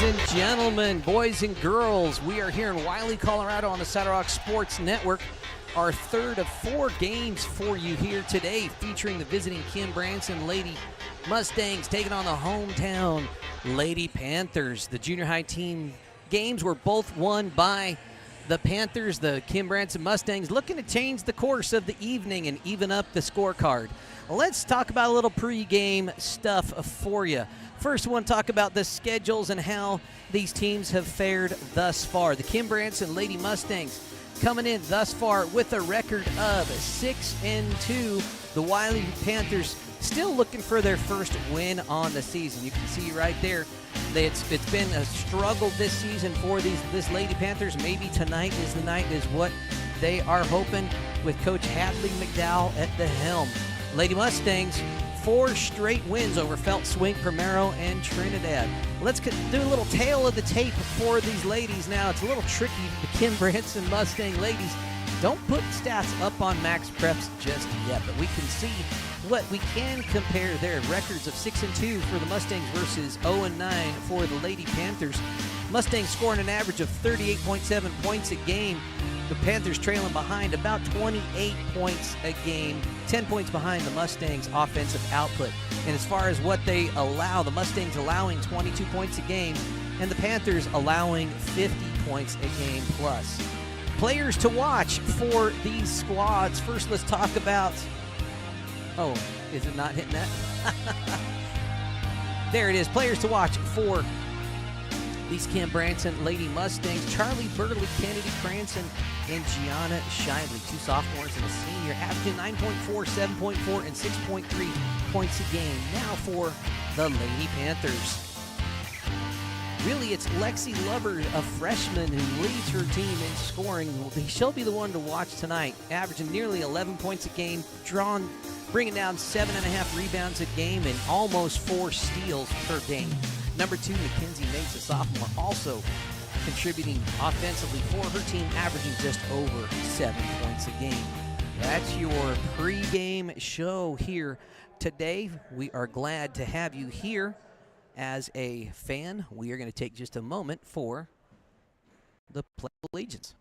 and gentlemen, boys and girls, we are here in Wiley, Colorado on the Saddle Rock Sports Network. Our third of 4 games for you here today, featuring the visiting Kim Branson Lady Mustangs taking on the hometown Lady Panthers. The junior high team games were both won by the Panthers. The Kim Branson Mustangs looking to change the course of the evening and even up the scorecard. Let's talk about a little pregame stuff for you. First, I want to talk about the schedules and how these teams have fared thus far. The Kim Branson Lady Mustangs coming in thus far with a record of 6-2. The Wiley Panthers still looking for their first win on the season. You can see right there that it's been a struggle this season for this Lady Panthers. Maybe tonight is the night, is what they are hoping, with Coach Hadley McDowell at the helm. Lady Mustangs, 4 straight wins over Felt, Swing, Primero, and Trinidad. Let's do a little tail of the tape for these ladies now. It's a little tricky. The Kim Branson Mustang ladies don't put stats up on Max Preps just yet, but we can see what we can compare their records of 6-2 for the Mustangs versus 0-9 for the Lady Panthers. Mustangs scoring an average of 38.7 points a game. The Panthers trailing behind about 28 points a game, 10 points behind the Mustangs' offensive output. And as far as what they allow, the Mustangs allowing 22 points a game, and the Panthers allowing 50 points a game plus. Players to watch for these squads. First, let's talk about... Oh, is it not hitting that? There it is. Players to watch for these Kim Branson Lady Mustangs: Charlie Burley, Kennedy Cranston, and Gianna Shively, 2 sophomores and a senior, averaging 9.4, 7.4, and 6.3 points a game. Now for the Lady Panthers. Really, it's Lexi Lover, a freshman, who leads her team in scoring. She'll be the one to watch tonight, averaging nearly 11 points a game, bringing down 7.5 rebounds a game, and almost 4 steals per game. Number 2, Mackenzie Mates, a sophomore, also contributing offensively for her team, averaging just over 7 points a game. That's your pregame show here today. We are glad to have you here as a fan. We are going to take just a moment for the Pledge of Allegiance.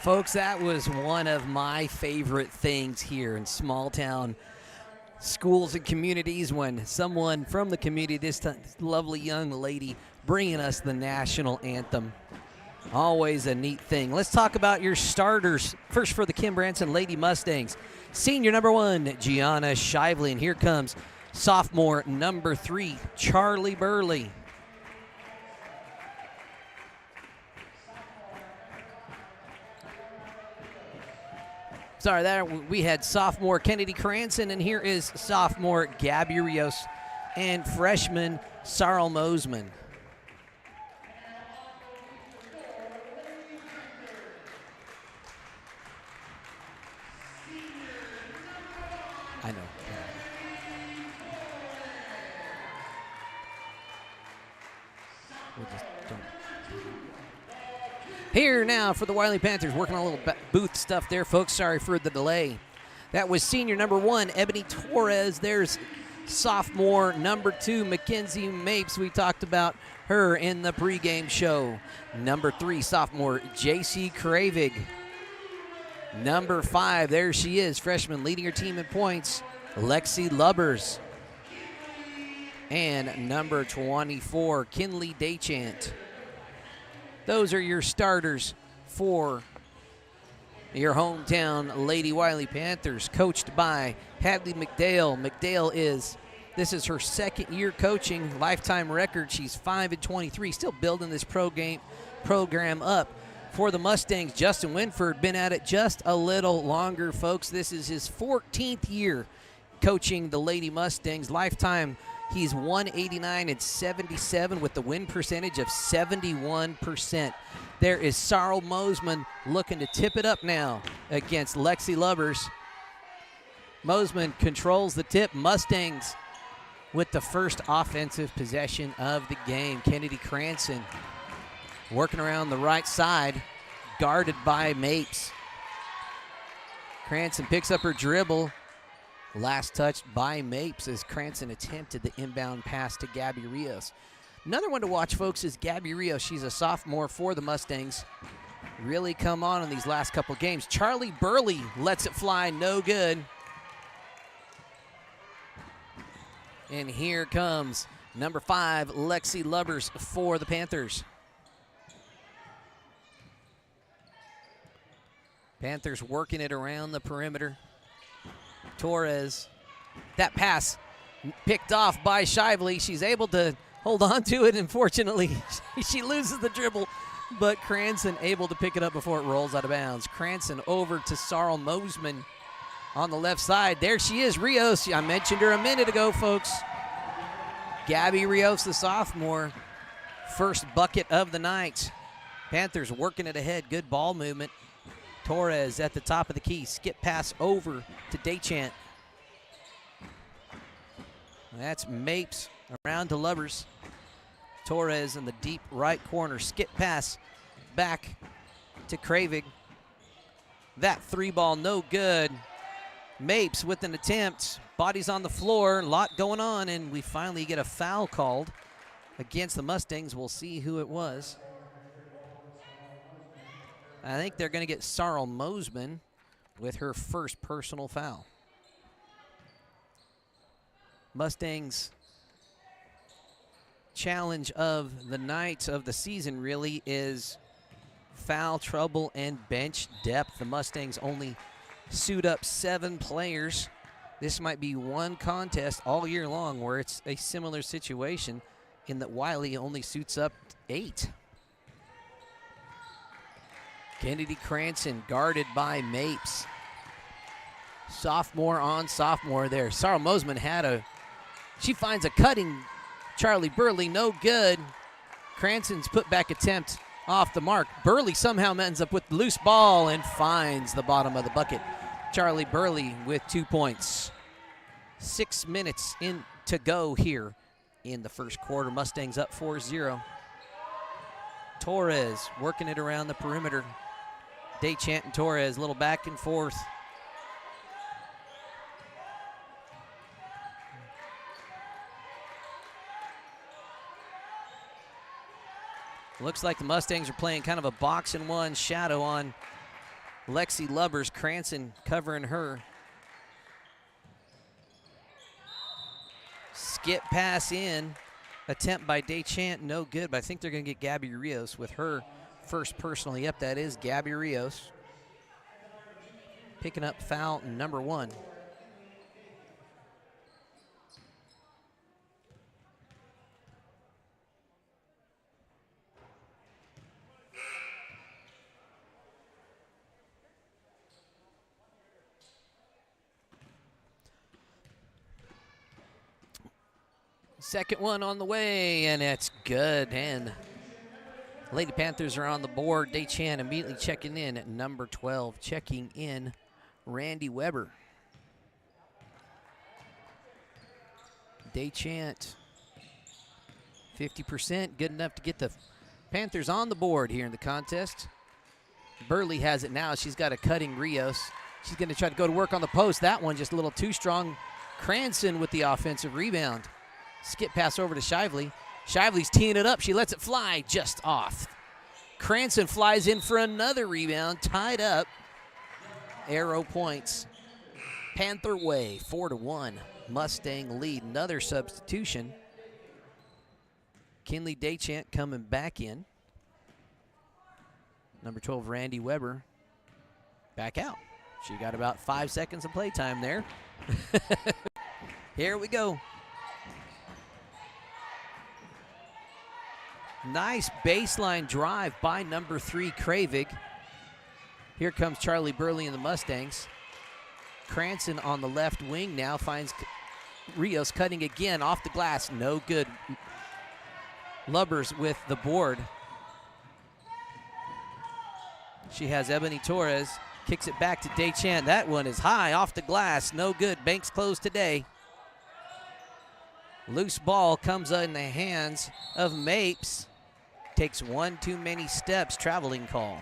Folks, that was one of my favorite things here in small town schools and communities, when someone from the community, this lovely young lady, bringing us the national anthem. Always a neat thing. Let's talk about your starters. First, for the Kim Branson Lady Mustangs, senior number 1, Gianna Shively, and here comes sophomore number 3, Charlie Burley. Sorry, there we had sophomore Kennedy Cranston, and here is sophomore Gabby Rios and freshman Sarl Mosman. I know. We just don't. Here now for the Wiley Panthers, working on a little booth stuff there, folks. Sorry for the delay. That was senior number 1, Ebony Torres. There's sophomore number 2, Mackenzie Mapes. We talked about her in the pregame show. Number 3, sophomore J.C. Kravig. Number 5, there she is, freshman leading her team in points, Lexi Lubbers. And number 24, Kinley Daychant. Those are your starters for your hometown Lady Wiley Panthers, coached by Hadley McDale. This is her second year coaching, lifetime record. She's 5-23, still building this program up. For the Mustangs, Justin Winford been at it just a little longer, folks. This is his 14th year coaching the Lady Mustangs. Lifetime, he's 189-77 with the win percentage of 71%. There is Sarl Mosman looking to tip it up now against Lexi Lubbers. Mosman controls the tip. Mustangs with the first offensive possession of the game. Kennedy Cranston working around the right side, guarded by Mapes. Cranston picks up her dribble. Last touched by Mapes as Cranston attempted the inbound pass to Gabby Rios. Another one to watch, folks, is Gabby Rios. She's a sophomore for the Mustangs. Really come on in these last couple games. Charlie Burley lets it fly, no good. And here comes number 5, Lexi Lubbers for the Panthers. Panthers working it around the perimeter. Torres, that pass picked off by Shively. She's able to hold on to it. Unfortunately, she loses the dribble, but Cranston able to pick it up before it rolls out of bounds. Cranston over to Sarl Mosman on the left side. There she is, Rios. I mentioned her a minute ago, folks. Gabby Rios, the sophomore, first bucket of the night. Panthers working it ahead. Good ball movement. Torres at the top of the key. Skip pass over to Daychant. That's Mapes around to Lubbers. Torres in the deep right corner. Skip pass back to Kravig. That 3-ball no good. Mapes with an attempt. Bodies on the floor. A lot going on, and we finally get a foul called against the Mustangs. We'll see who it was. I think they're going to get Sarl Mosman with her first personal foul. Mustangs' challenge of the night of the season really is foul trouble and bench depth. The Mustangs only suit up 7 players. This might be one contest all year long where it's a similar situation in that Wiley only suits up 8. Kennedy Cranston guarded by Mapes. Sophomore on sophomore there. Sarl Mosman she finds a cutting Charlie Burley, no good. Cranston's putback attempt off the mark. Burley somehow ends up with the loose ball and finds the bottom of the bucket. Charlie Burley with 2 points. 6 minutes in to go here in the first quarter. Mustangs up 4-0. Torres working it around the perimeter. Daychant and Torres, a little back and forth. Looks like the Mustangs are playing kind of a box-and-one shadow on Lexi Lubbers. Cranston covering her. Skip pass in. Attempt by Daychant, no good, but I think they're going to get Gabby Rios with her first personal. Yep, that is Gabby Rios. Picking up foul number 1. Second one on the way, and it's good. And Lady Panthers are on the board. Daychant immediately checking in at number 12. Checking in, Randy Weber. Deschant, 50%, good enough to get the Panthers on the board here in the contest. Burley has it now. She's got a cutting Rios. She's going to try to go to work on the post. That one just a little too strong. Cranston with the offensive rebound. Skip pass over to Shively. Shively's teeing it up. She lets it fly just off. Cranston flies in for another rebound. Tied up. Arrow points. Panther way, 4-1. Mustang lead. Another substitution. Kinley Deschant coming back in. Number 12, Randy Weber, back out. She got about 5 seconds of playtime there. Here we go. Nice baseline drive by number 3, Kravig. Here comes Charlie Burley and the Mustangs. Cranston on the left wing now finds Rios cutting again off the glass. No good. Lubbers with the board. She has Ebony Torres, kicks it back to Deschant. That one is high off the glass, no good. Banks closed today. Loose ball comes in the hands of Mapes. Takes one too many steps, traveling call.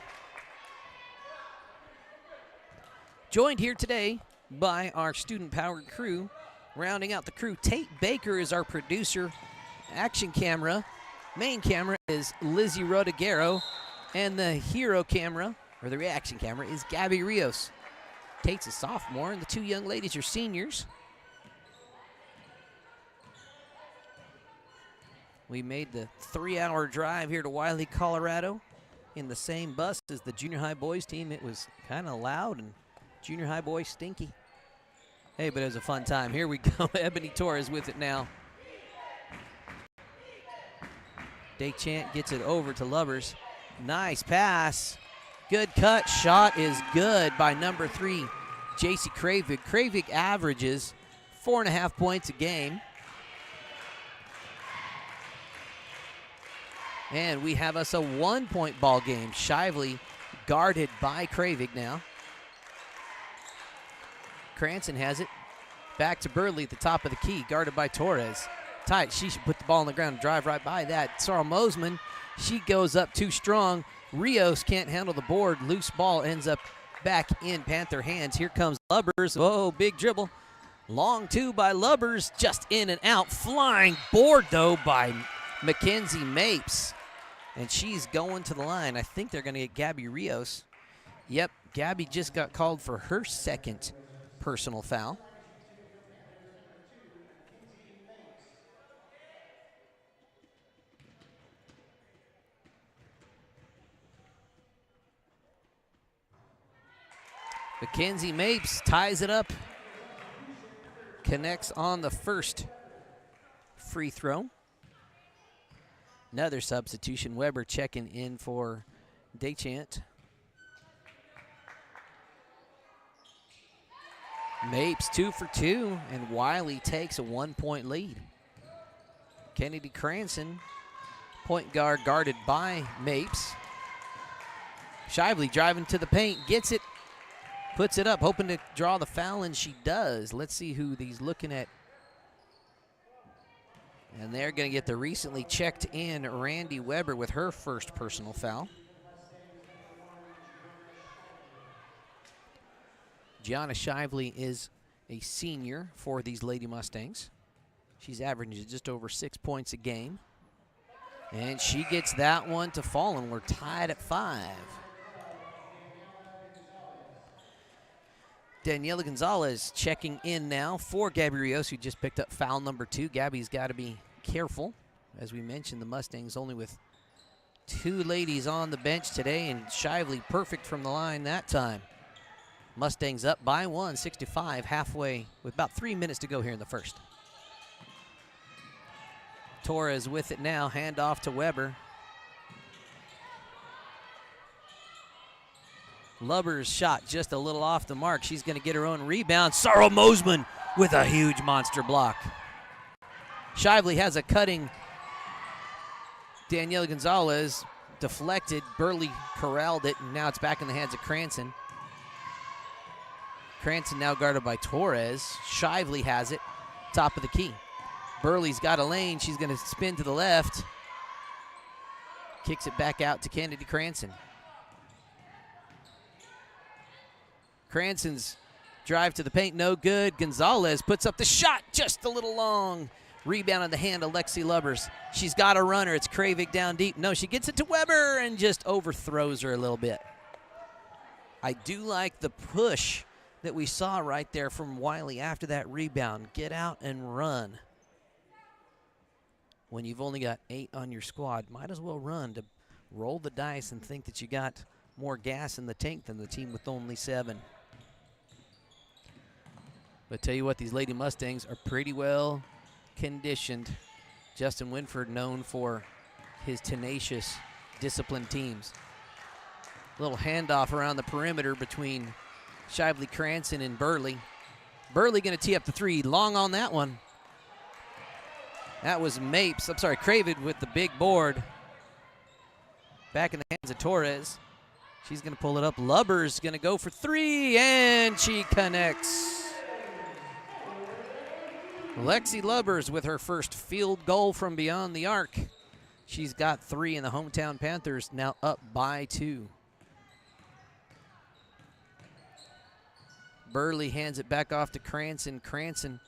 Joined here today by our student-powered crew. Rounding out the crew, Tate Baker is our producer. Action camera, main camera is Lizzie Rodiguero. And the hero camera, or the reaction camera, is Gabby Rios. Tate's a sophomore, and the two young ladies are seniors. We made the 3-hour drive here to Wiley, Colorado in the same bus as the junior high boys team. It was kind of loud and junior high boys stinky. Hey, but it was a fun time. Here we go. Ebony Torres with it now. Deschant gets it over to Lubbers. Nice pass. Good cut. Shot is good by number 3, J.C. Kravig. Kravig averages 4.5 points a game. And we have us a 1-point ball game. Shively guarded by Kravig now. Cranston has it. Back to Burley at the top of the key, guarded by Torres. Tight. She should put the ball on the ground and drive right by that. Sarah Mosman. She goes up too strong. Rios can't handle the board. Loose ball ends up back in Panther hands. Here comes Lubbers. Oh, big dribble. Long two by Lubbers. Just in and out. Flying board, though, by Mackenzie Mapes. And she's going to the line. I think they're going to get Gabby Rios. Yep, Gabby just got called for her second personal foul. Mackenzie Mapes ties it up. Connects on the first free throw. Another substitution. Weber checking in for Deschant. Mapes 2 for 2, and Wiley takes a 1-point lead. Kennedy Cranston, point guard, guarded by Mapes. Shively driving to the paint, gets it, puts it up, hoping to draw the foul, and she does. Let's see who he's looking at. And they're going to get the recently checked in Randy Weber with her first personal foul. Gianna Shively is a senior for these Lady Mustangs. She's averaging just over 6 points a game. And she gets that one to fall, and we're tied at 5. Daniela Gonzalez checking in now for Gabby Rios, who just picked up foul number 2. Gabby's got to be careful. As we mentioned, the Mustangs only with 2 ladies on the bench today, and Shively perfect from the line that time. Mustangs up by 1, 65, halfway, with about 3 minutes to go here in the first. Torres with it now, hand off to Weber. Lubbers shot just a little off the mark. She's going to get her own rebound. Sarah Mosman with a huge monster block. Shively has a cutting. Daniela Gonzalez deflected. Burley corralled it, and now it's back in the hands of Cranston. Cranston now guarded by Torres. Shively has it, top of the key. Burley's got a lane. She's going to spin to the left. Kicks it back out to Kennedy Cranston. Cranston's drive to the paint, no good. Gonzalez puts up the shot, just a little long. Rebound on the hand of Lexi Lubbers. She's got a runner. It's Kravik down deep. No, she gets it to Weber and just overthrows her a little bit. I do like the push that we saw right there from Wiley after that rebound. Get out and run. When you've only got 8 on your squad, might as well run to roll the dice and think that you got more gas in the tank than the team with only 7. But tell you what, these Lady Mustangs are pretty well conditioned. Justin Winford known for his tenacious, disciplined teams. Little handoff around the perimeter between Shively Cranston and Burley. Burley going to tee up the 3. Long on that one. That was Kravik with the big board. Back in the hands of Torres. She's going to pull it up. Lubbers going to go for 3, and she connects. Lexi Lubbers with her first field goal from beyond the arc. She's got 3, and the hometown Panthers now up by 2. Burley hands it back off to Cranston. Cranston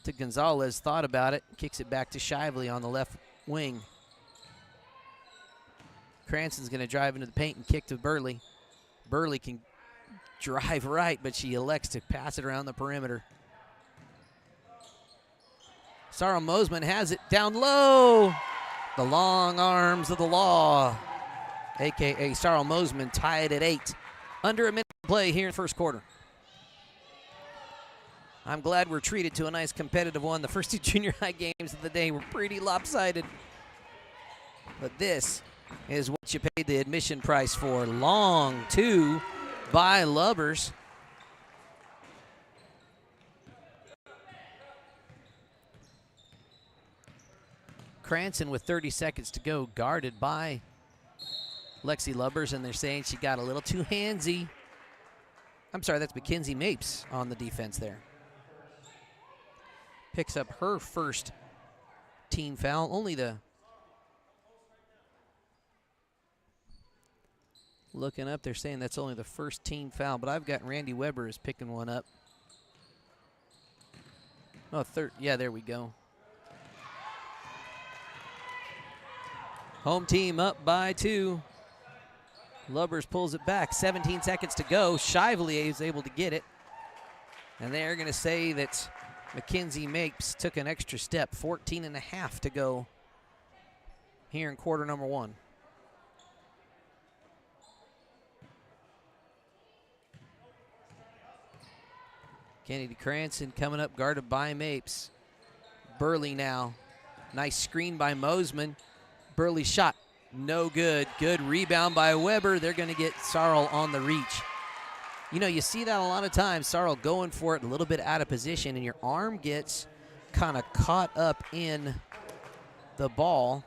to Gonzalez, thought about it, kicks it back to Shively on the left wing. Cranston's going to drive into the paint and kick to Burley. Burley can drive right, but she elects to pass it around the perimeter. Sarah Mosman has it down low. The long arms of the law, a.k.a. Sarah Mosman, tied at 8. Under a minute to play here in the first quarter. I'm glad we're treated to a nice competitive one. The first 2 junior high games of the day were pretty lopsided. But this is what you paid the admission price for. Long 2 by Lubbers. Cranston with 30 seconds to go, guarded by Lexi Lubbers, and they're saying she got a little too handsy. I'm sorry, that's Mackenzie Mapes on the defense there. Picks up her first team foul. Looking up, they're saying that's only the first team foul, but I've got Randy Weber is picking one up. Oh, third. Yeah, there we go. Home team up by 2. Lubbers pulls it back. 17 seconds to go. Shively is able to get it. And they're going to say that Mackenzie Mapes took an extra step. 14.5 to go here in quarter number 1. Kennedy Cranston coming up, guarded by Mapes. Burley now. Nice screen by Mosman. Burley shot, no good. Good rebound by Weber. They're going to get Sarl on the reach. You know, you see that a lot of times, Sarl going for it a little bit out of position, and your arm gets kind of caught up in the ball.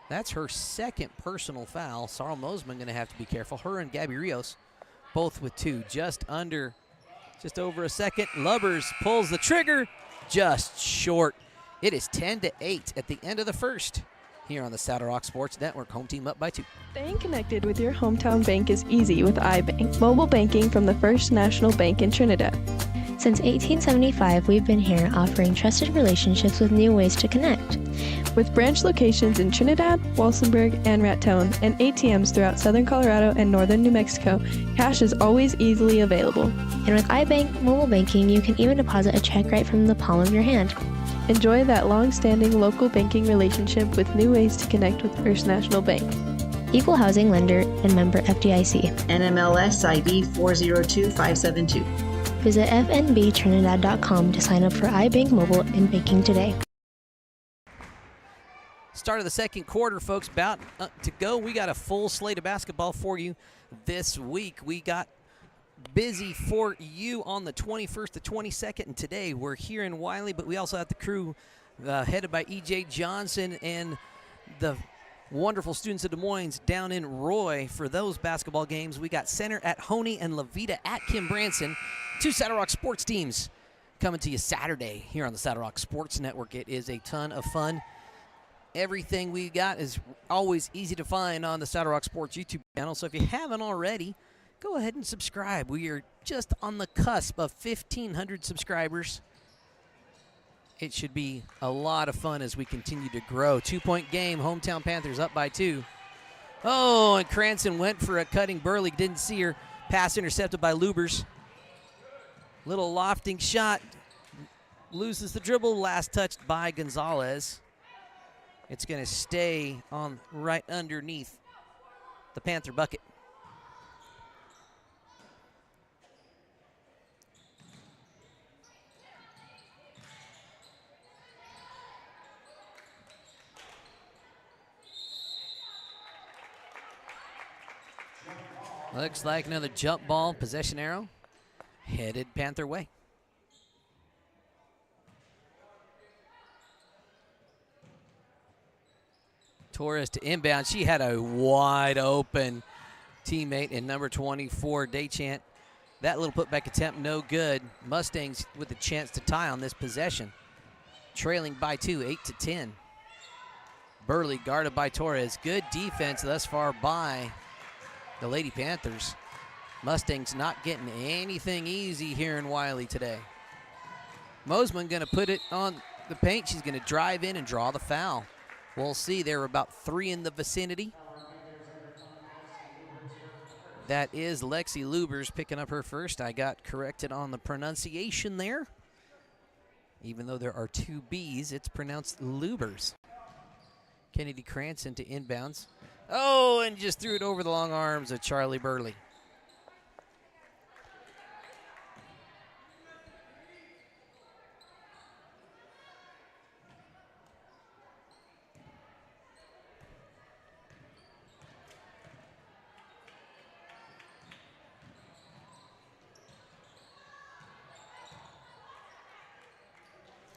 That's her second personal foul. Sarl Mosman going to have to be careful. Her and Gabby Rios both with 2. Just over a second. Lubbers pulls the trigger, just short. It is 10-8 at the end of the first. Here on the Saddle Rock Sports Network, home team up by 2. Staying connected with your hometown bank is easy with iBank, mobile banking from the First National Bank in Trinidad. Since 1875, we've been here offering trusted relationships with new ways to connect. With branch locations in Trinidad, Walsenburg, and Raton, and ATMs throughout southern Colorado and northern New Mexico, cash is always easily available. And with iBank mobile banking, you can even deposit a check right from the palm of your hand. Enjoy that long-standing local banking relationship with new ways to connect with First National Bank. Equal housing lender and member FDIC. NMLS ID 402572. Visit fnbtrinidad.com to sign up for iBank Mobile and banking today. Start of the second quarter, folks, about to go. We got a full slate of basketball for you this week. We got busy for you on the 21st to 22nd, and today we're here in Wiley, but we also have the crew headed by E.J. Johnson and the wonderful students of Des Moines down in Roy for those basketball games. We got Center at Honey and Levita at Kim Branson. 2 Saddle Rock sports teams coming to you Saturday here on the Saddle Rock Sports Network. It is a ton of fun. Everything we got is always easy to find on the Saddle Rock Sports YouTube channel. So if you haven't already, go ahead and subscribe. We are just on the cusp of 1,500 subscribers. It should be a lot of fun as we continue to grow. 2-point game, hometown Panthers up by 2. Oh, and Cranston went for a cutting Burley. Didn't see her. Pass intercepted by Lubers. Little lofting shot. Loses the dribble. Last touched by Gonzalez. It's going to stay on right underneath the Panther bucket. Looks like another jump ball, possession arrow, headed Panther way. Torres to inbound. She had a wide open teammate in number 24, Daychant. That little putback attempt, no good. Mustangs with a chance to tie on this possession. Trailing by 2, 8-10. Burley guarded by Torres. Good defense thus far by the Lady Panthers. Mustangs not getting anything easy here in Wiley today. Mosman going to put it on the paint. She's going to drive in and draw the foul. We'll see. There were about 3 in the vicinity. That is Lexi Lubers picking up her first. I got corrected on the pronunciation there. Even though there are 2 B's, it's pronounced Lubers. Kennedy Cranston to inbounds. Oh, and just threw it over the long arms of Charlie Burley.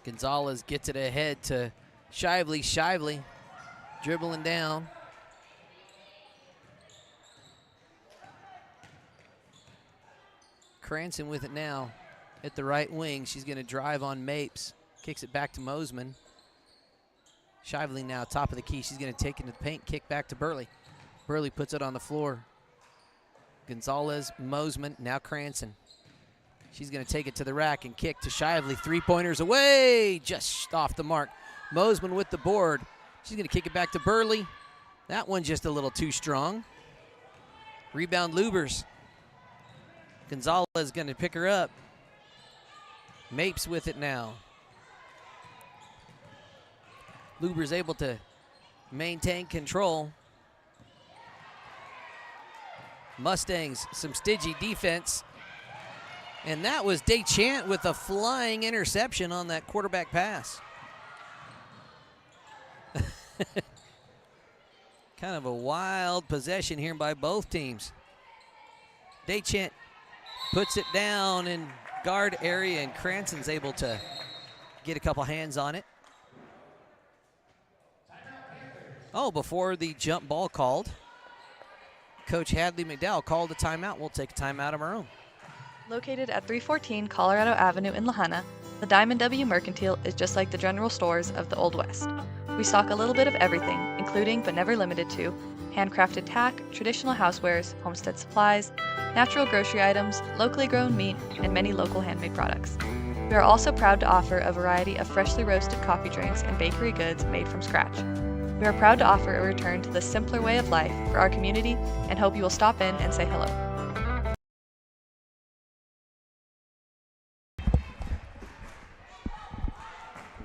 Gonzalez gets it ahead to Shively. Shively dribbling down. Cranston with it now at the right wing. She's going to drive on Mapes. Kicks it back to Mosman. Shively now top of the key. She's going to take it to the paint. Kick back to Burley. Burley puts it on the floor. Gonzalez, Mosman, now Cranston. She's going to take it to the rack and kick to Shively. 3-pointers away, just off the mark. Mosman with the board. She's going to kick it back to Burley. That one just a little too strong. Rebound Lubers. Gonzalez going to pick her up. Mapes with it now. Lubers able to maintain control. Mustangs, some stidgy defense. And that was Daychant with a flying interception on that quarterback pass. Kind of a wild possession here by both teams. Daychant puts it down in guard area, and Cranston's able to get a couple hands on it. Oh, before the jump ball called, Coach Hadley McDowell called a timeout. We'll take a timeout of our own. Located at 314 Colorado Avenue in Lahaina, the Diamond W Mercantile is just like the general stores of the Old West. We stock a little bit of everything, including but never limited to handcrafted tack, traditional housewares, homestead supplies, natural grocery items, locally grown meat, and many local handmade products. We are also proud to offer a variety of freshly roasted coffee drinks and bakery goods made from scratch. We are proud to offer a return to the simpler way of life for our community and hope you will stop in and say hello.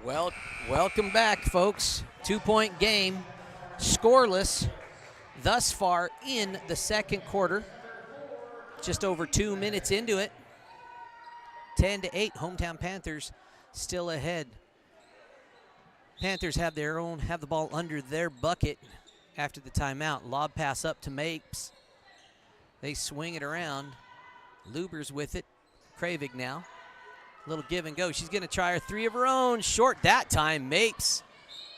Well, welcome back, folks. 2-point game, scoreless thus far in the second quarter. Just over 2 minutes into it. 10-8, hometown Panthers still ahead. Panthers have the ball under their bucket after the timeout. Lob pass up to Mapes. They swing it around. Lubers with it. Kravig now. Little give and go. She's going to try her 3 of her own. Short that time. Mapes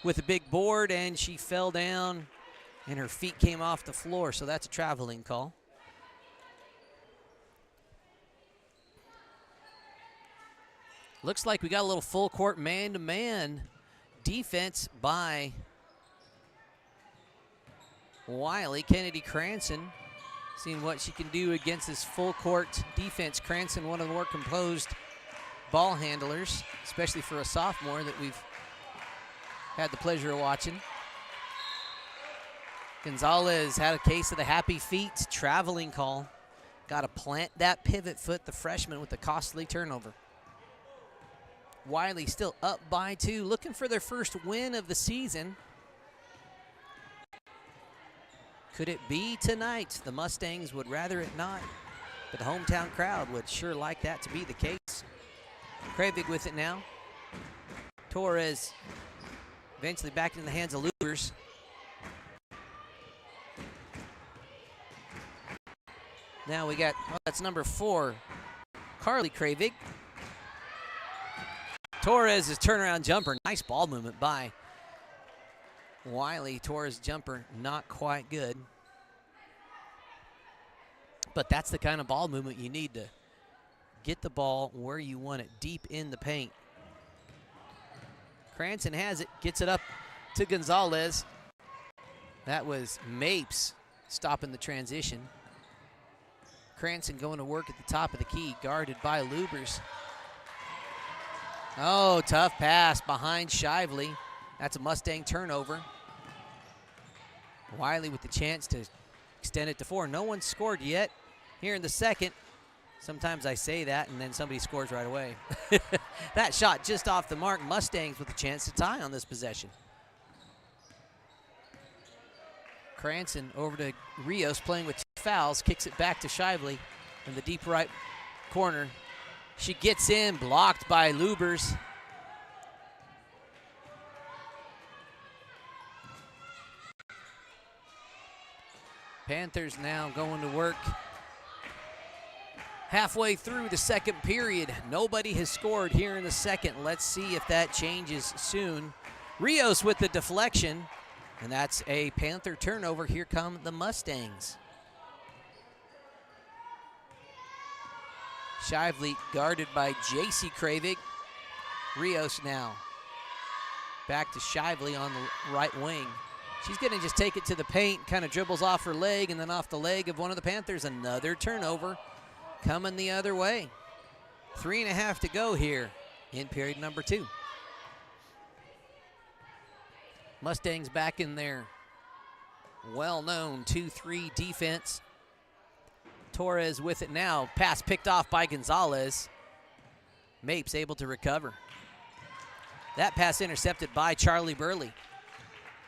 with a big board, and she fell down, and her feet came off the floor, so that's a traveling call. Looks like we got a little full court man-to-man defense by Wiley. Kennedy Cranston seeing what she can do against this full court defense. Cranston, one of the more composed ball handlers, especially for a sophomore that we've had the pleasure of watching. Gonzalez had a case of the happy feet, traveling call. Got to plant that pivot foot, the freshman, with the costly turnover. Wiley still up by 2, looking for their first win of the season. Could it be tonight? The Mustangs would rather it not, but the hometown crowd would sure like that to be the case. Kravig with it now. Torres eventually back in the hands of Lubers. Now we got, oh, that's number 4, Carly Kravig. Torres' turnaround jumper, nice ball movement by Wiley. Torres' jumper not quite good. But that's the kind of ball movement you need to get the ball where you want it, deep in the paint. Cranston has it, gets it up to Gonzalez. That was Mapes stopping the transition. Cranston going to work at the top of the key, guarded by Lubers. Oh, tough pass behind Shively. That's a Mustang turnover. Wiley with the chance to extend it to 4. No one scored yet here in the second. Sometimes I say that and then somebody scores right away. That shot just off the mark. Mustangs with a chance to tie on this possession. Cranston over to Rios, playing with 2 fouls, kicks it back to Shively in the deep right corner. She gets in, blocked by Lubers. Panthers now going to work. Halfway through the second period, nobody has scored here in the second. Let's see if that changes soon. Rios with the deflection, and that's a Panther turnover. Here come the Mustangs. Shively guarded by J.C. Kravig. Rios now back to Shively on the right wing. She's going to just take it to the paint, kind of dribbles off her leg, and then off the leg of one of the Panthers. Another turnover coming the other way. 3.5 to go here in period number 2. Mustangs back in their well-known 2-3 defense. Torres with it now. Pass picked off by Gonzalez. Mapes able to recover. That pass intercepted by Charlie Burley.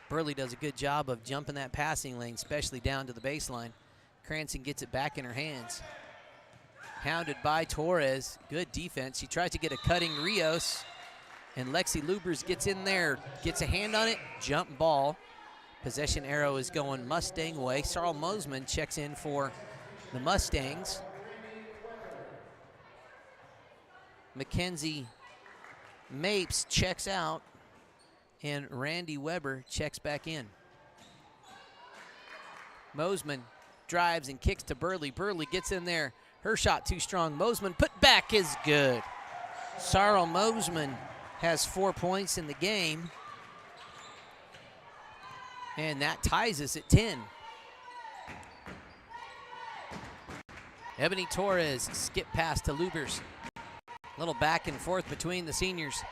Burley does a good job of jumping that passing lane, especially down to the baseline. Cranston gets it back in her hands. Hounded by Torres. Good defense. She tries to get a cutting Rios, and Lexi Lubers gets in there, gets a hand on it, jump ball. Possession arrow is going Mustang way. Sarl Mosman checks in for the Mustangs. Mackenzie Mapes checks out, and Randy Weber checks back in. Mosman drives and kicks to Burley. Burley gets in there. Her shot too strong. Mosman put back is good. Sarl Mosman has 4 points in the game, and that ties us at 10. Ebony Torres skip pass to Lubers. Little back and forth between the seniors.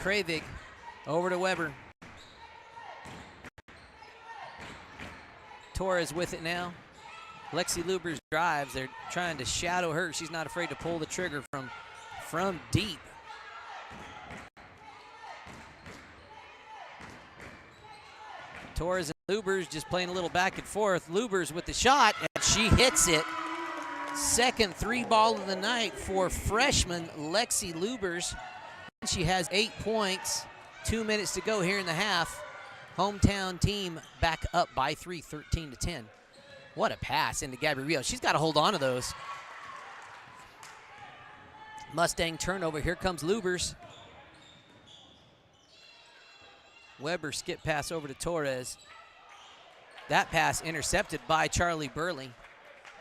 Kravig over to Weber. Torres with it now. Lexi Lubers drives. They're trying to shadow her. She's not afraid to pull the trigger from deep. Torres and Lubers just playing a little back and forth. Lubers with the shot, and she hits it. Second 3-ball of the night for freshman Lexi Lubers. She has 8 points. 2 minutes to go here in the half. Hometown team back up by 3, 13-10. What a pass into Gabby Rios. She's got to hold on to those. Mustang turnover. Here comes Lubers. Weber skip pass over to Torres. That pass intercepted by Charlie Burley.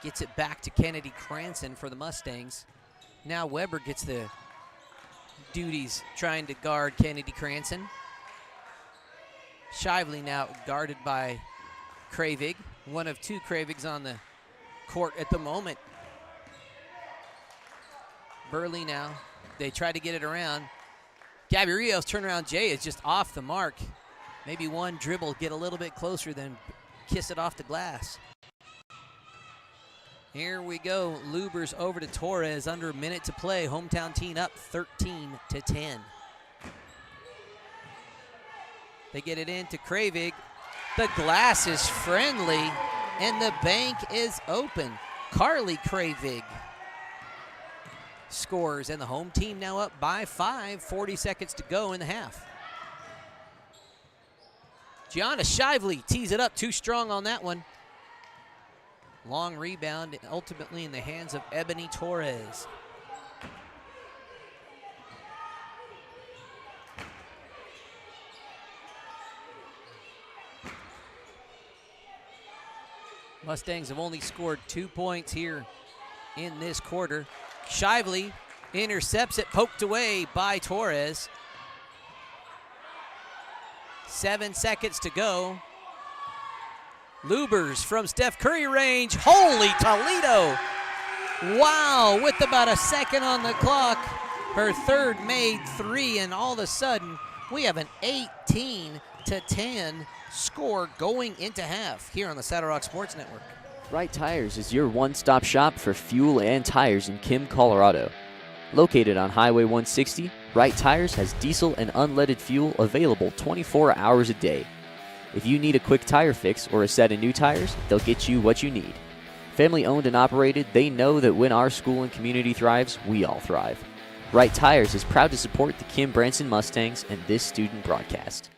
Gets it back to Kennedy Cranston for the Mustangs. Now Weber gets the duties trying to guard Kennedy Cranston. Shively now guarded by Kravig. One of two Kravigs on the court at the moment. Burley now. They try to get it around. Gabby Rios turnaround Jay is just off the mark. Maybe one dribble, get a little bit closer, then kiss it off the glass. Here we go. Lubers over to Torres. Under a minute to play. Hometown team up 13-10. They get it into Kravig. The glass is friendly, and the bank is open. Carly Kravig scores, and the home team now up by 5. 40 seconds to go in the half. Gianna Shively tees it up, too strong on that one. Long rebound, ultimately in the hands of Ebony Torres. Mustangs have only scored 2 points here in this quarter. Shively intercepts it, poked away by Torres. 7 seconds to go. Lubers from Steph Curry range. Holy Toledo! Wow, with about a second on the clock, her third made three, and all of a sudden, we have an 18-10 score going into half here on the Saddle Rock Sports Network. Wright Tires is your one-stop shop for fuel and tires in Kim, Colorado. Located on Highway 160, Wright Tires has diesel and unleaded fuel available 24 hours a day. If you need a quick tire fix or a set of new tires, they'll get you what you need. Family owned and operated, they know that when our school and community thrives, we all thrive. Wright Tires is proud to support the Kim Branson Mustangs and this student broadcast.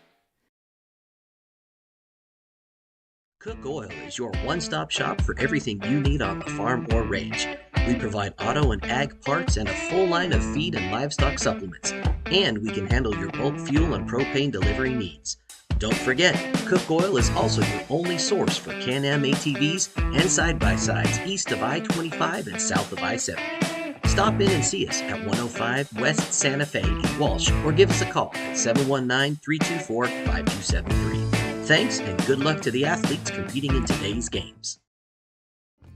Cook Oil is your one-stop shop for everything you need on the farm or range. We provide auto and ag parts and a full line of feed and livestock supplements. And we can handle your bulk fuel and propane delivery needs. Don't forget, Cook Oil is also your only source for Can-Am ATVs and side-by-sides east of I-25 and south of I-70. Stop in and see us at 105 West Santa Fe in Walsh, or give us a call at 719-324-5273. Thanks and good luck to the athletes competing in today's games.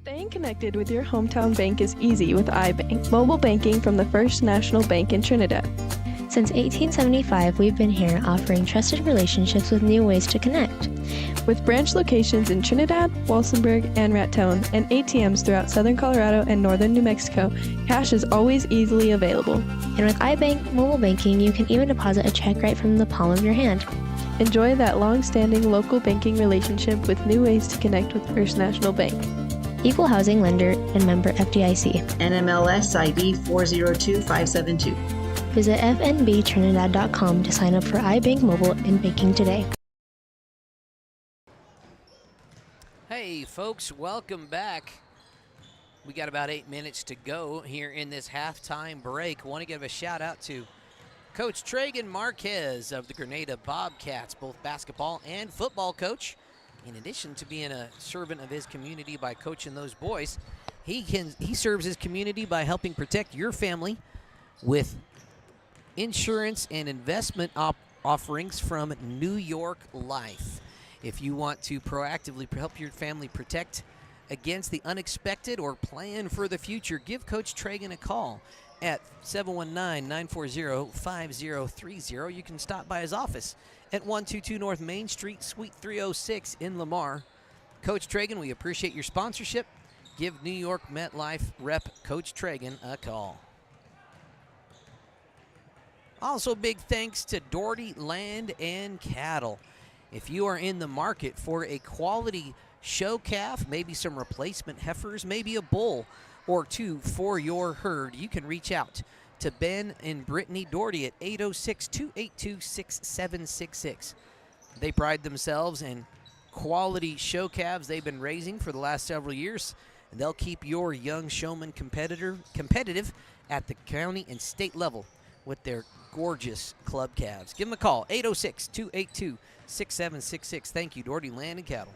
Staying connected with your hometown bank is easy with iBank, mobile banking from the First National Bank in Trinidad. Since 1875, we've been here offering trusted relationships with new ways to connect. With branch locations in Trinidad, Walsenburg, and Raton, and ATMs throughout southern Colorado and northern New Mexico, cash is always easily available. And with iBank mobile banking, you can even deposit a check right from the palm of your hand. Enjoy that long-standing local banking relationship with new ways to connect with First National Bank. Equal housing lender and member FDIC. NMLS ID 402572. Visit fnbtrinidad.com to sign up for iBank Mobile and banking today. Hey folks, welcome back. We got about 8 minutes to go here in this halftime break. Want to give a shout out to Coach Traegon Marquez of the Grenada Bobcats, both basketball and football coach. In addition to being a servant of his community by coaching those boys, he serves his community by helping protect your family with insurance and investment offerings from New York Life. If you want to proactively help your family protect against the unexpected or plan for the future, give Coach Traegon a call at 719-940-5030. You can stop by his office at 122 North Main Street, Suite 306 in Lamar. Coach Traegon, we appreciate your sponsorship. Give New York MetLife rep Coach Traegon a call. Also, big thanks to Doherty Land and Cattle. If you are in the market for a quality show calf, maybe some replacement heifers, maybe a bull or two for your herd, you can reach out to Ben and Brittany Doherty at 806-282-6766. They pride themselves in quality show calves they've been raising for the last several years, and they'll keep your young showman competitive at the county and state level with their gorgeous club calves. Give them a call, 806-282-6766. Thank you, Doherty Land and Cattle.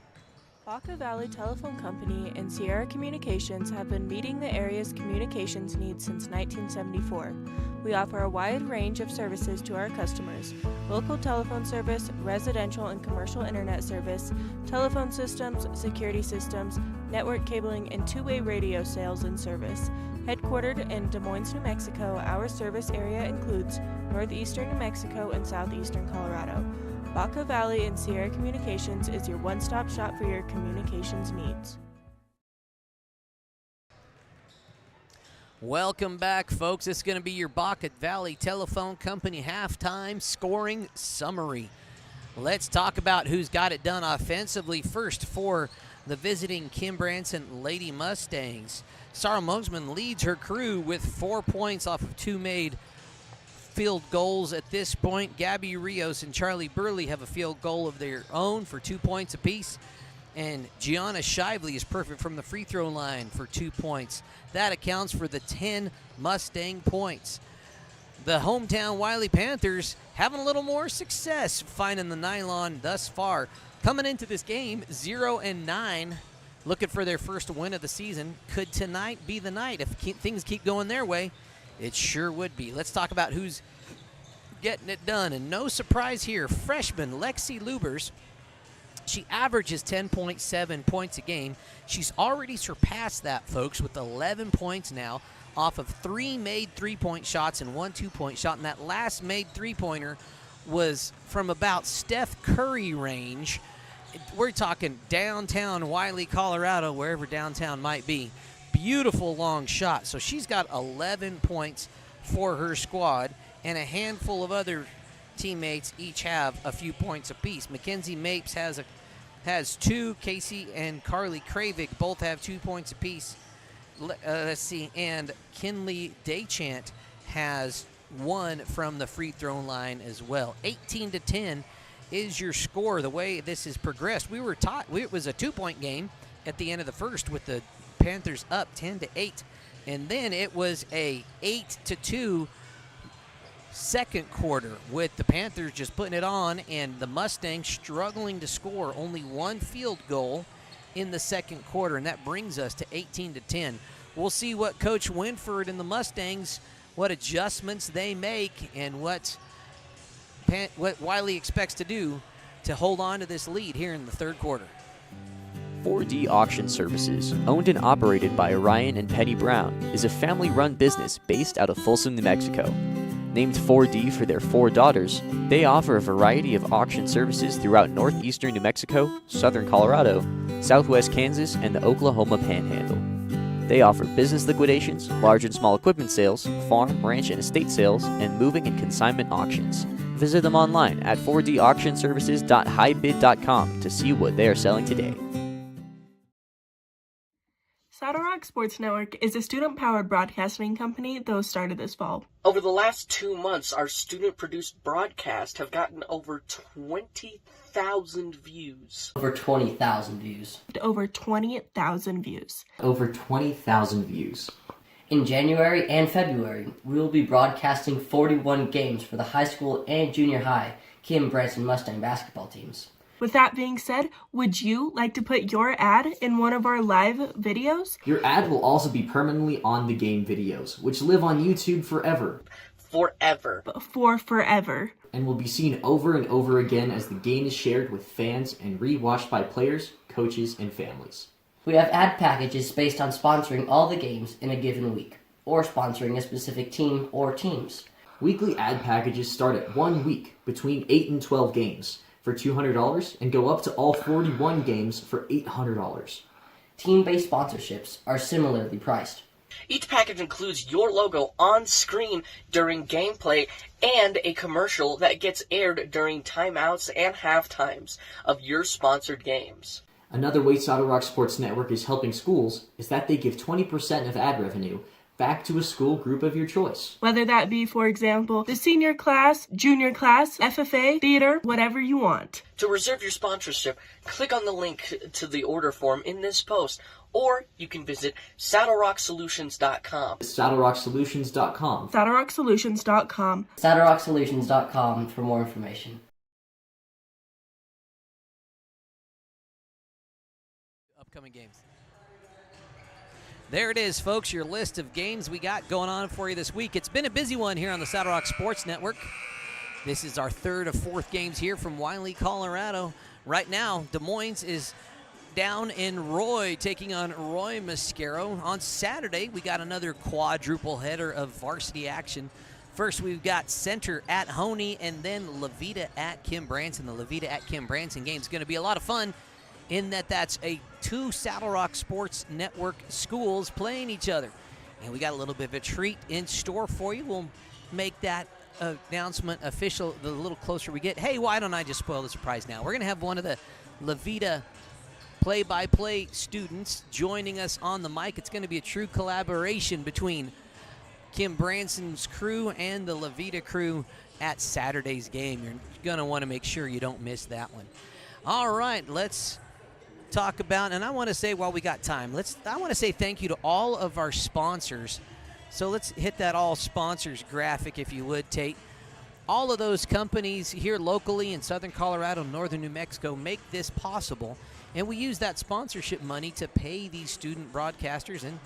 Baca Valley Telephone Company and Sierra Communications have been meeting the area's communications needs since 1974. We offer a wide range of services to our customers: local telephone service, residential and commercial internet service, telephone systems, security systems, network cabling, and two-way radio sales and service. Headquartered in Des Moines, New Mexico, our service area includes northeastern New Mexico and southeastern Colorado. Baca Valley and Sierra Communications is your one-stop shop for your communications needs. Welcome back, folks. This is going to be your Baca Valley Telephone Company halftime scoring summary. Let's talk about who's got it done offensively. First, for the visiting Kim Branson Lady Mustangs, Sarah Mogsman leads her crew with 4 points off of 2 made field goals at this point. Gabby Rios and Charlie Burley have a field goal of their own for 2 points apiece. And Gianna Shively is perfect from the free throw line for 2 points. That accounts for the 10 Mustang points. The hometown Wiley Panthers having a little more success finding the nylon thus far. Coming into this game 0-9, looking for their first win of the season. Could tonight be the night? If things keep going their way, it sure would be. Let's talk about who's getting it done. And no surprise here, freshman Lexi Lubers. She averages 10.7 points a game. She's already surpassed that, folks, with 11 points now off of 3 made three-point shots and 1 2-point shot. And that last made three-pointer was from about Steph Curry range. We're talking downtown Wiley, Colorado, wherever downtown might be. Beautiful long shot. So she's got 11 points for her squad, and a handful of other teammates each have a few points apiece. Mackenzie Mapes has 2. Casey and Carly Kravig both have 2 points apiece. Let's see, and Kinley Daychant has 1 from the free throw line as well. 18-10 is your score. The way this has progressed, we were taught it was a 2-point game at the end of the first with the Panthers up 10-8, and then it was a 8-2 second quarter with the Panthers just putting it on and the Mustangs struggling to score. Only 1 field goal in the second quarter, and that brings us to 18-10. We'll see what Coach Winford and the Mustangs, what adjustments they make, and what Wiley expects to do to hold on to this lead here in the third quarter. 4D Auction Services, owned and operated by Orion and Petty Brown, is a family-run business based out of Folsom, New Mexico. Named 4D for their 4 daughters, they offer a variety of auction services throughout northeastern New Mexico, southern Colorado, southwest Kansas, and the Oklahoma Panhandle. They offer business liquidations, large and small equipment sales, farm, ranch, and estate sales, and moving and consignment auctions. Visit them online at 4dauctionservices.highbid.com to see what they are selling today. Saddle Rock Sports Network is a student-powered broadcasting company that was started this fall. Over the last 2 months, our student-produced broadcasts have gotten over 20,000 views. Over 20,000 views. Over 20,000 views. Over 20,000 views. In January and February, we will be broadcasting 41 games for the high school and junior high Kim Branson Mustang basketball teams. With that being said, would you like to put your ad in one of our live videos? Your ad will also be permanently on the game videos, which live on YouTube forever. Forever. For forever. And will be seen over and over again as the game is shared with fans and re-watched by players, coaches, and families. We have ad packages based on sponsoring all the games in a given week, or sponsoring a specific team or teams. Weekly ad packages start at 1 week, between 8 and 12 games, for $200 and go up to all 41 games for $800. Team-based sponsorships are similarly priced. Each package includes your logo on screen during gameplay and a commercial that gets aired during timeouts and halftimes of your sponsored games. Another way Saddle Rock Sports Network is helping schools is that they give 20% of ad revenue back to a school group of your choice. Whether that be, for example, the senior class, junior class, FFA, theater, whatever you want. To reserve your sponsorship, click on the link to the order form in this post, or you can visit SaddleRockSolutions.com. SaddleRockSolutions.com. SaddleRockSolutions.com. SaddleRockSolutions.com for more information. upcoming games. There it is, folks, your list of games we got going on for you this week. It's been a busy one here on the Saddle Rock Sports Network. This is our third of fourth games here from Wiley, Colorado. Right now, Des Moines is down in Roy, taking on Roy Mascaro. On Saturday, we got another quadruple header of varsity action. First, we've got Center at Honey, and then Levita at Kim Branson. The Levita at Kim Branson game is going to be a lot of fun in that that's two Saddle Rock Sports Network schools playing each other. And we got a little bit of a treat in store for you. We'll make that announcement official the little closer we get. Hey, why don't I just spoil the surprise now? We're going to have one of the Levita play-by-play students joining us on the mic. It's going to be a true collaboration between Kim Branson's crew and the Levita crew at Saturday's game. You're going to want to make sure you don't miss that one. All right, let's talk about, and I want to say while we got time, I want to say thank you to all of our sponsors. So let's hit that all sponsors graphic, if you would, Tate. All of those companies here locally in southern Colorado, northern New Mexico make this possible. And we use that sponsorship money to pay these student broadcasters and,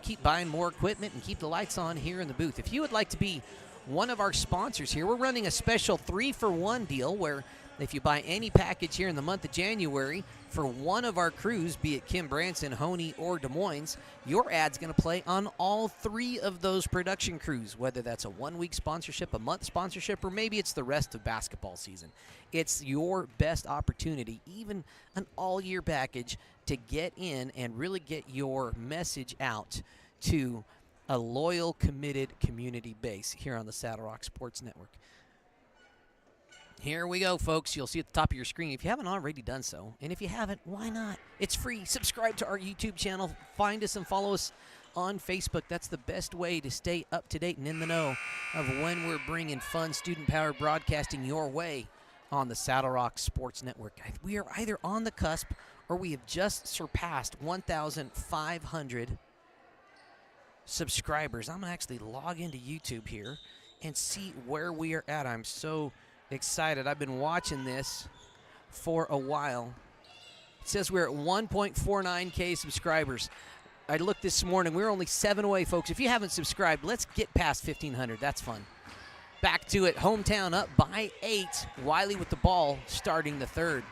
keep buying more equipment and keep the lights on here in the booth. If you would like to be one of our sponsors here, we're running a special 3-for-1 deal where if you buy any package here in the month of January for one of our crews, be it Kim Branson, Honey, or Des Moines, your ad's going to play on all three of those production crews, whether that's a 1-week sponsorship, a month sponsorship, or maybe it's the rest of basketball season. It's your best opportunity, even an all-year package, to get in and really get your message out to a loyal, committed community base here on the Saddle Rock Sports Network. Here we go, folks. You'll see at the top of your screen if you haven't already done so. And if you haven't, why not? It's free. Subscribe to our YouTube channel. Find us and follow us on Facebook. That's the best way to stay up to date and in the know of when we're bringing fun, student-powered broadcasting your way on the Saddle Rock Sports Network. We are either on the cusp or we have just surpassed 1,500 subscribers. I'm going to actually log into YouTube here and see where we are at. I'm so excited. I've been watching this for a while. It says we're at 1.49K subscribers. I looked this morning. We're only 7 away, folks. If you haven't subscribed, let's get past 1,500. That's fun. Back to it. Hometown up by 8. Wiley with the ball starting the third.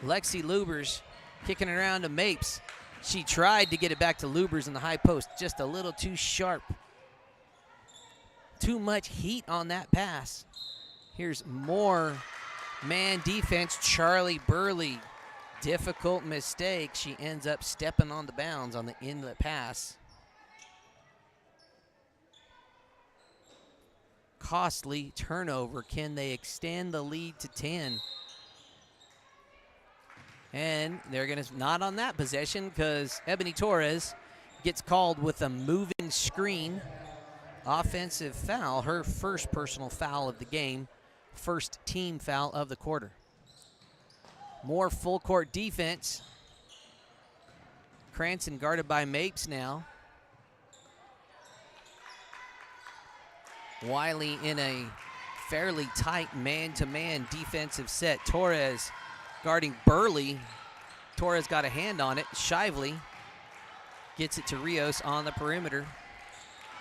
Lexi Lubers kicking it around to Mapes. She tried to get it back to Lubers in the high post. Just a little too sharp. Too much heat on that pass. Here's more man defense. Charlie Burley. Difficult mistake. She ends up stepping on the bounds on the inlet pass. Costly turnover. Can they extend the lead to 10? And they're going to not on that possession because Ebony Torres gets called with a moving screen. Offensive foul, her first personal foul of the game. First team foul of the quarter. More full court defense. Cranston guarded by Mapes now. Wiley in a fairly tight man-to-man defensive set. Torres guarding Burley. Torres got a hand on it. Shively gets it to Rios on the perimeter.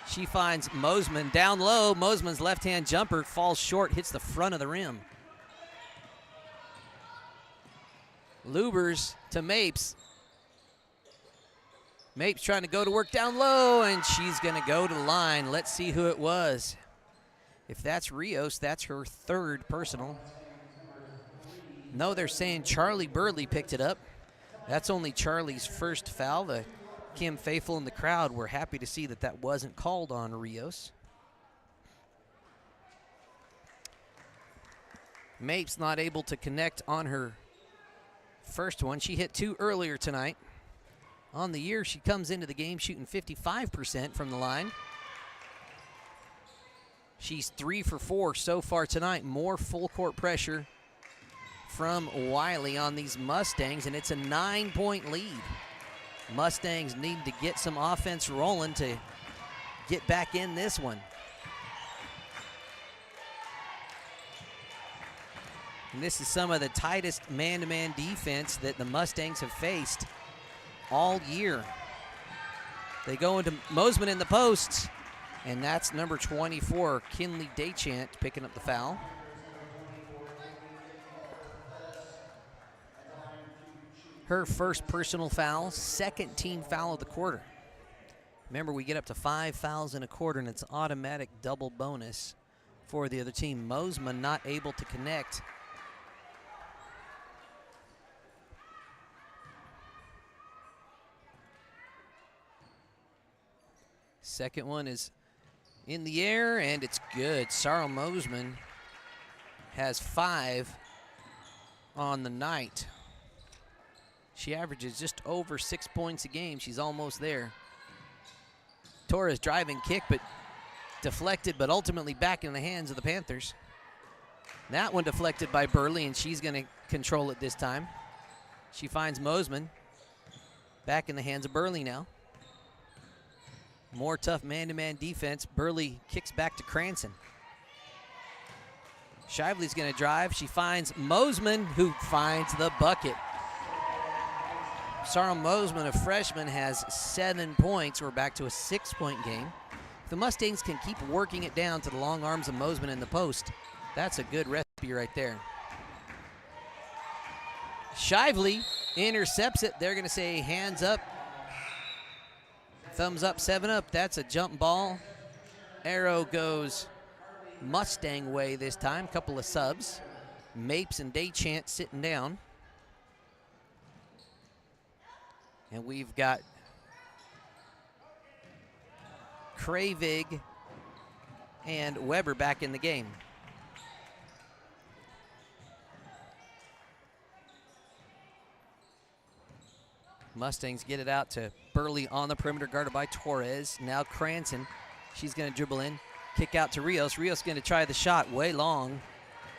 She finds Mosman down low. Mosman's left-hand jumper falls short, hits the front of the rim. Lubers to Mapes. Mapes trying to go to work down low, and she's going to go to the line. Let's see who it was. If that's Rios, that's her third personal. No, they're saying Charlie Burley picked it up. That's only Charlie's first foul. The Kim faithful in the crowd were happy to see that that wasn't called on Rios. Mapes not able to connect on her first one. She hit 2 earlier tonight. On the year, she comes into the game shooting 55% from the line. She's 3 for 4 so far tonight. More full court pressure from Wiley on these Mustangs, and it's a 9-point lead. Mustangs need to get some offense rolling to get back in this one. And this is some of the tightest man-to-man defense that the Mustangs have faced all year. They go into Mosman in the posts, and that's number 24, Kinley Dechant, picking up the foul. Her first personal foul, second team foul of the quarter. Remember, we get up to 5 fouls in a quarter, and it's automatic double bonus for the other team. Mosman not able to connect. Second one is in the air, and it's good. Sarah Mosman has 5 on the night. She averages just over 6 points a game. She's almost there. Torres driving kick, but deflected, but ultimately back in the hands of the Panthers. That one deflected by Burley, and she's going to control it this time. She finds Mosman. Back in the hands of Burley now. More tough man-to-man defense. Burley kicks back to Cranston. Shively's going to drive. She finds Mosman, who finds the bucket. Sarah Mosman, a freshman, has 7 points. We're back to a 6-point game. If the Mustangs can keep working it down to the long arms of Mosman in the post, that's a good recipe right there. Shively intercepts it. They're going to say hands up. Thumbs up, 7 up. That's a jump ball. Arrow goes Mustang way this time. Couple of subs. Mapes and Dechant sitting down. And we've got Kravig and Weber back in the game. Mustangs get it out to Burley on the perimeter, guarded by Torres. Now Cranston, she's going to dribble in, kick out to Rios. Rios going to try the shot, way long.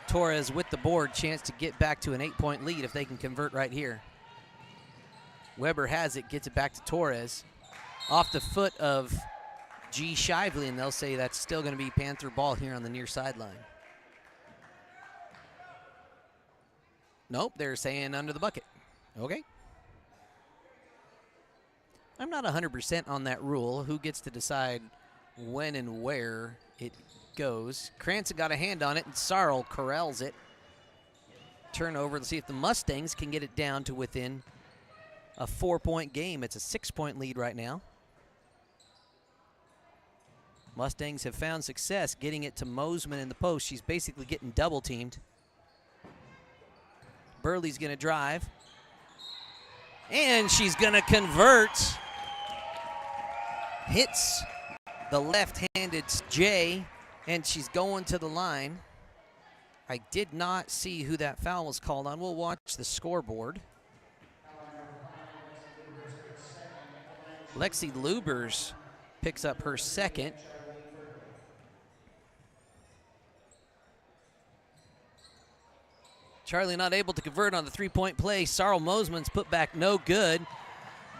Torres with the board, chance to get back to an 8-point lead if they can convert right here. Weber has it, gets it back to Torres. Off the foot of G. Shively, and they'll say that's still going to be Panther ball here on the near sideline. Nope, they're saying under the bucket. Okay. I'm not 100% on that rule. Who gets to decide when and where it goes? Cranston got a hand on it, and Sarl corrals it. Turnover. Let's see if the Mustangs can get it down to within a 4-point game. It's a 6-point lead right now. Mustangs have found success getting it to Mosman in the post. She's basically getting double teamed. Burley's going to drive. And she's going to convert. Hits the left-handed J, and she's going to the line. I did not see who that foul was called on. We'll watch the scoreboard. Lexi Lubers picks up her second. Charlie not able to convert on the 3-point play. Sarl Mosman's put back no good.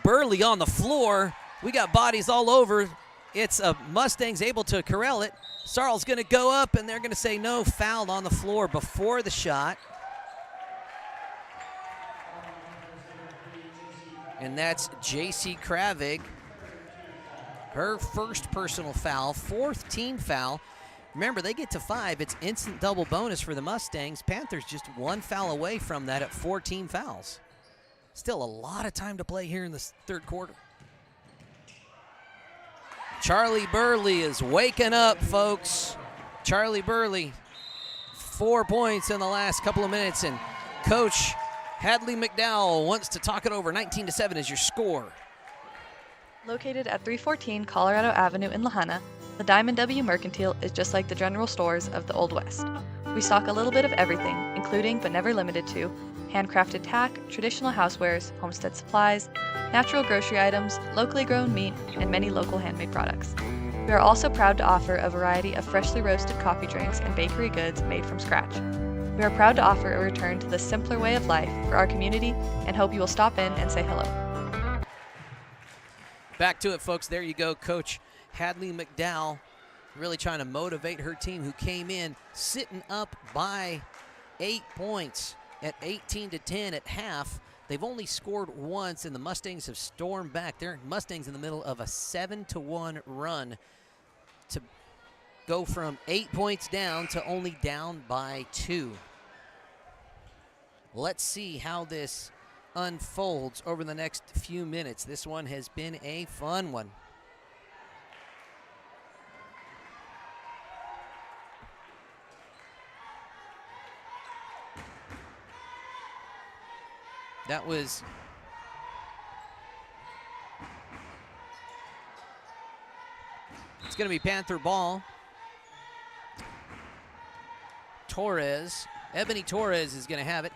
Burley on the floor. We got bodies all over. It's a Mustangs able to corral it. Sarl's going to go up, and they're going to say no, foul on the floor before the shot. And that's J.C. Kravig. Her first personal foul, 4th team foul. Remember, they get to 5. It's instant double bonus for the Mustangs. Panthers just 1 foul away from that at 4 team fouls. Still a lot of time to play here in the third quarter. Charlie Burley is waking up, folks. Charlie Burley, 4 points in the last couple of minutes, and Coach Hadley McDowell wants to talk it over. 19-7 is your score. Located at 314 Colorado Avenue in Lahaina, the Diamond W Mercantile is just like the general stores of the Old West. We stock a little bit of everything, including but never limited to handcrafted tack, traditional housewares, homestead supplies, natural grocery items, locally grown meat, and many local handmade products. We are also proud to offer a variety of freshly roasted coffee drinks and bakery goods made from scratch. We are proud to offer a return to the simpler way of life for our community and hope you will stop in and say hello. Back to it, folks. There you go, Coach Hadley McDowell really trying to motivate her team, who came in sitting up by 8 points at 18-10 at half. They've only scored once, and the Mustangs have stormed back. They're Mustangs in the middle of a 7-1 run to go from 8 points down to only down by 2. Let's see how this unfolds over the next few minutes. This one has been a fun one. That was it's going to be Panther ball. Ebony Torres is going to have it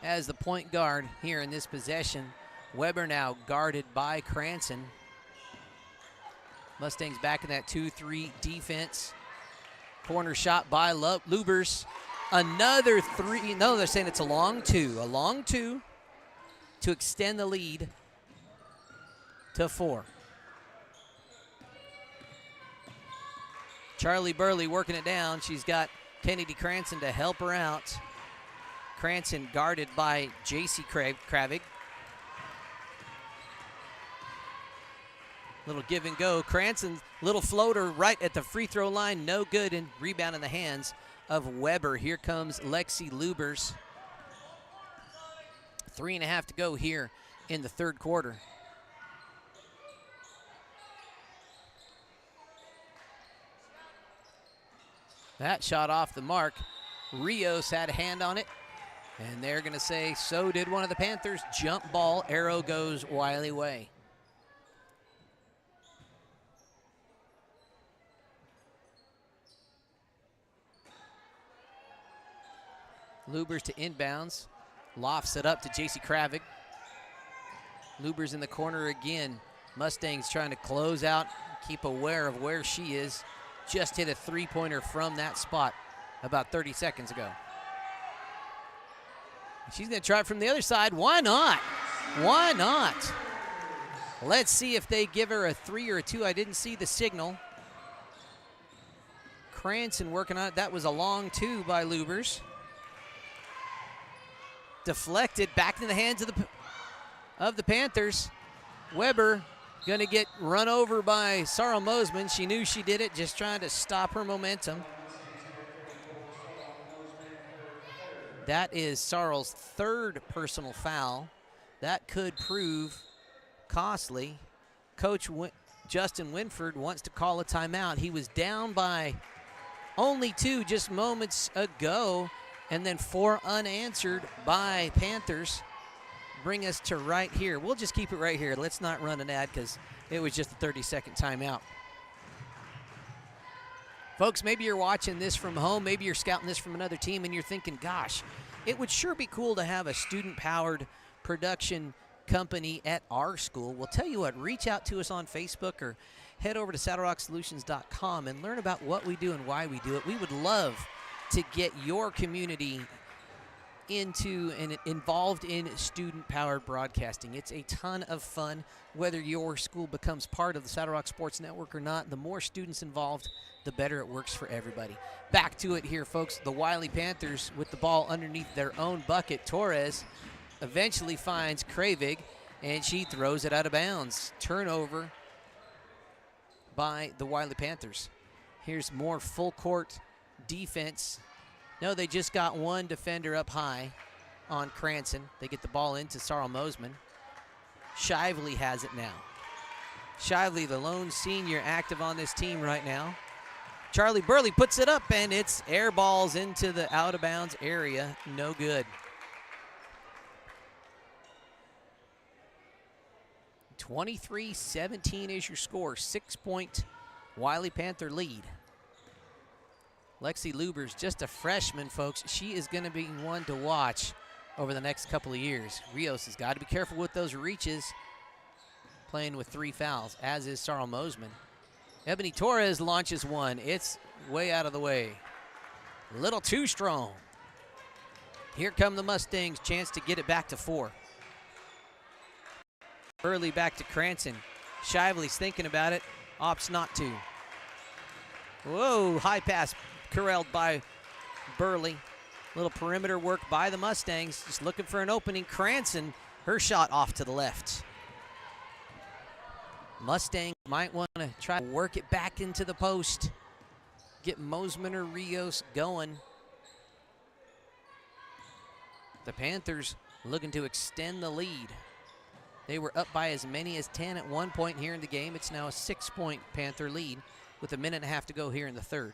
as the point guard here in this possession. Weber now guarded by Cranston. Mustangs back in that 2-3 defense. Corner shot by Lubers. Another three. No, they're saying it's a long two. A long two to extend the lead to 4. Charlie Burley working it down. She's got Kennedy Cranston to help her out. Cranston guarded by J.C. Kravig. Little give and go. Cranston, little floater right at the free throw line. No good, and rebound in the hands of Weber. Here comes Lexi Lubers. 3.5 to go here in the third quarter. That shot off the mark. Rios had a hand on it, and they're going to say so did one of the Panthers. Jump ball, arrow goes Wiley way. Lubers to inbounds. Lofts it up to J.C. Kravik. Lubers in the corner again. Mustangs trying to close out, keep aware of where she is. Just hit a three-pointer from that spot about 30 seconds ago. She's going to try it from the other side. Why not? Why not? Let's see if they give her a 3 or a 2. I didn't see the signal. Cranston working on it. That was a long 2 by Lubers. Deflected back into the hands of the Panthers. Weber going to get run over by Sarah Mosman. She knew she did it, just trying to stop her momentum. That is Sarl's third personal foul. That could prove costly. Coach Justin Winford wants to call a timeout. He was down by only 2 just moments ago, and then 4 unanswered by Panthers. Bring us to right here. We'll just keep it right here. Let's not run an ad because it was just a 30-second timeout. Folks, maybe you're watching this from home. Maybe you're scouting this from another team, and you're thinking, gosh, it would sure be cool to have a student-powered production company at our school. Well, tell you what, reach out to us on Facebook or head over to saddlerocksolutions.com and learn about what we do and why we do it. We would love to get your community into and involved in student-powered broadcasting. It's a ton of fun, whether your school becomes part of the Saddle Rock Sports Network or not. The more students involved, the better it works for everybody. Back to it here, folks. The Wiley Panthers with the ball underneath their own bucket. Torres eventually finds Kravig, and she throws it out of bounds. Turnover by the Wiley Panthers. Here's more full-court defense. No, they just got one defender up high on Cranston. They get the ball into Sarl Mosman. Shively has it now. Shively, the lone senior active on this team right now. Charlie Burley puts it up, and it's air balls into the out-of-bounds area. No good. 23-17 is your score. 6-point Wiley Panther lead. Lexi Lubers, just a freshman, folks. She is going to be one to watch over the next couple of years. Rios has got to be careful with those reaches, playing with 3 fouls, as is Sarl Mosman. Ebony Torres launches one. It's way out of the way. A little too strong. Here come the Mustangs, chance to get it back to 4. Early back to Cranston. Shively's thinking about it, opts not to. Whoa, high pass corralled by Burley. Little perimeter work by the Mustangs, just looking for an opening. Cranston Her shot off to the left. Mustang might want to try to work it back into the post. Get Mosman or Rios going. The Panthers looking to extend the lead. They were up by as many as 10 at one point here in the game. It's now a 6-point Panther lead with a minute and a half to go here in the third.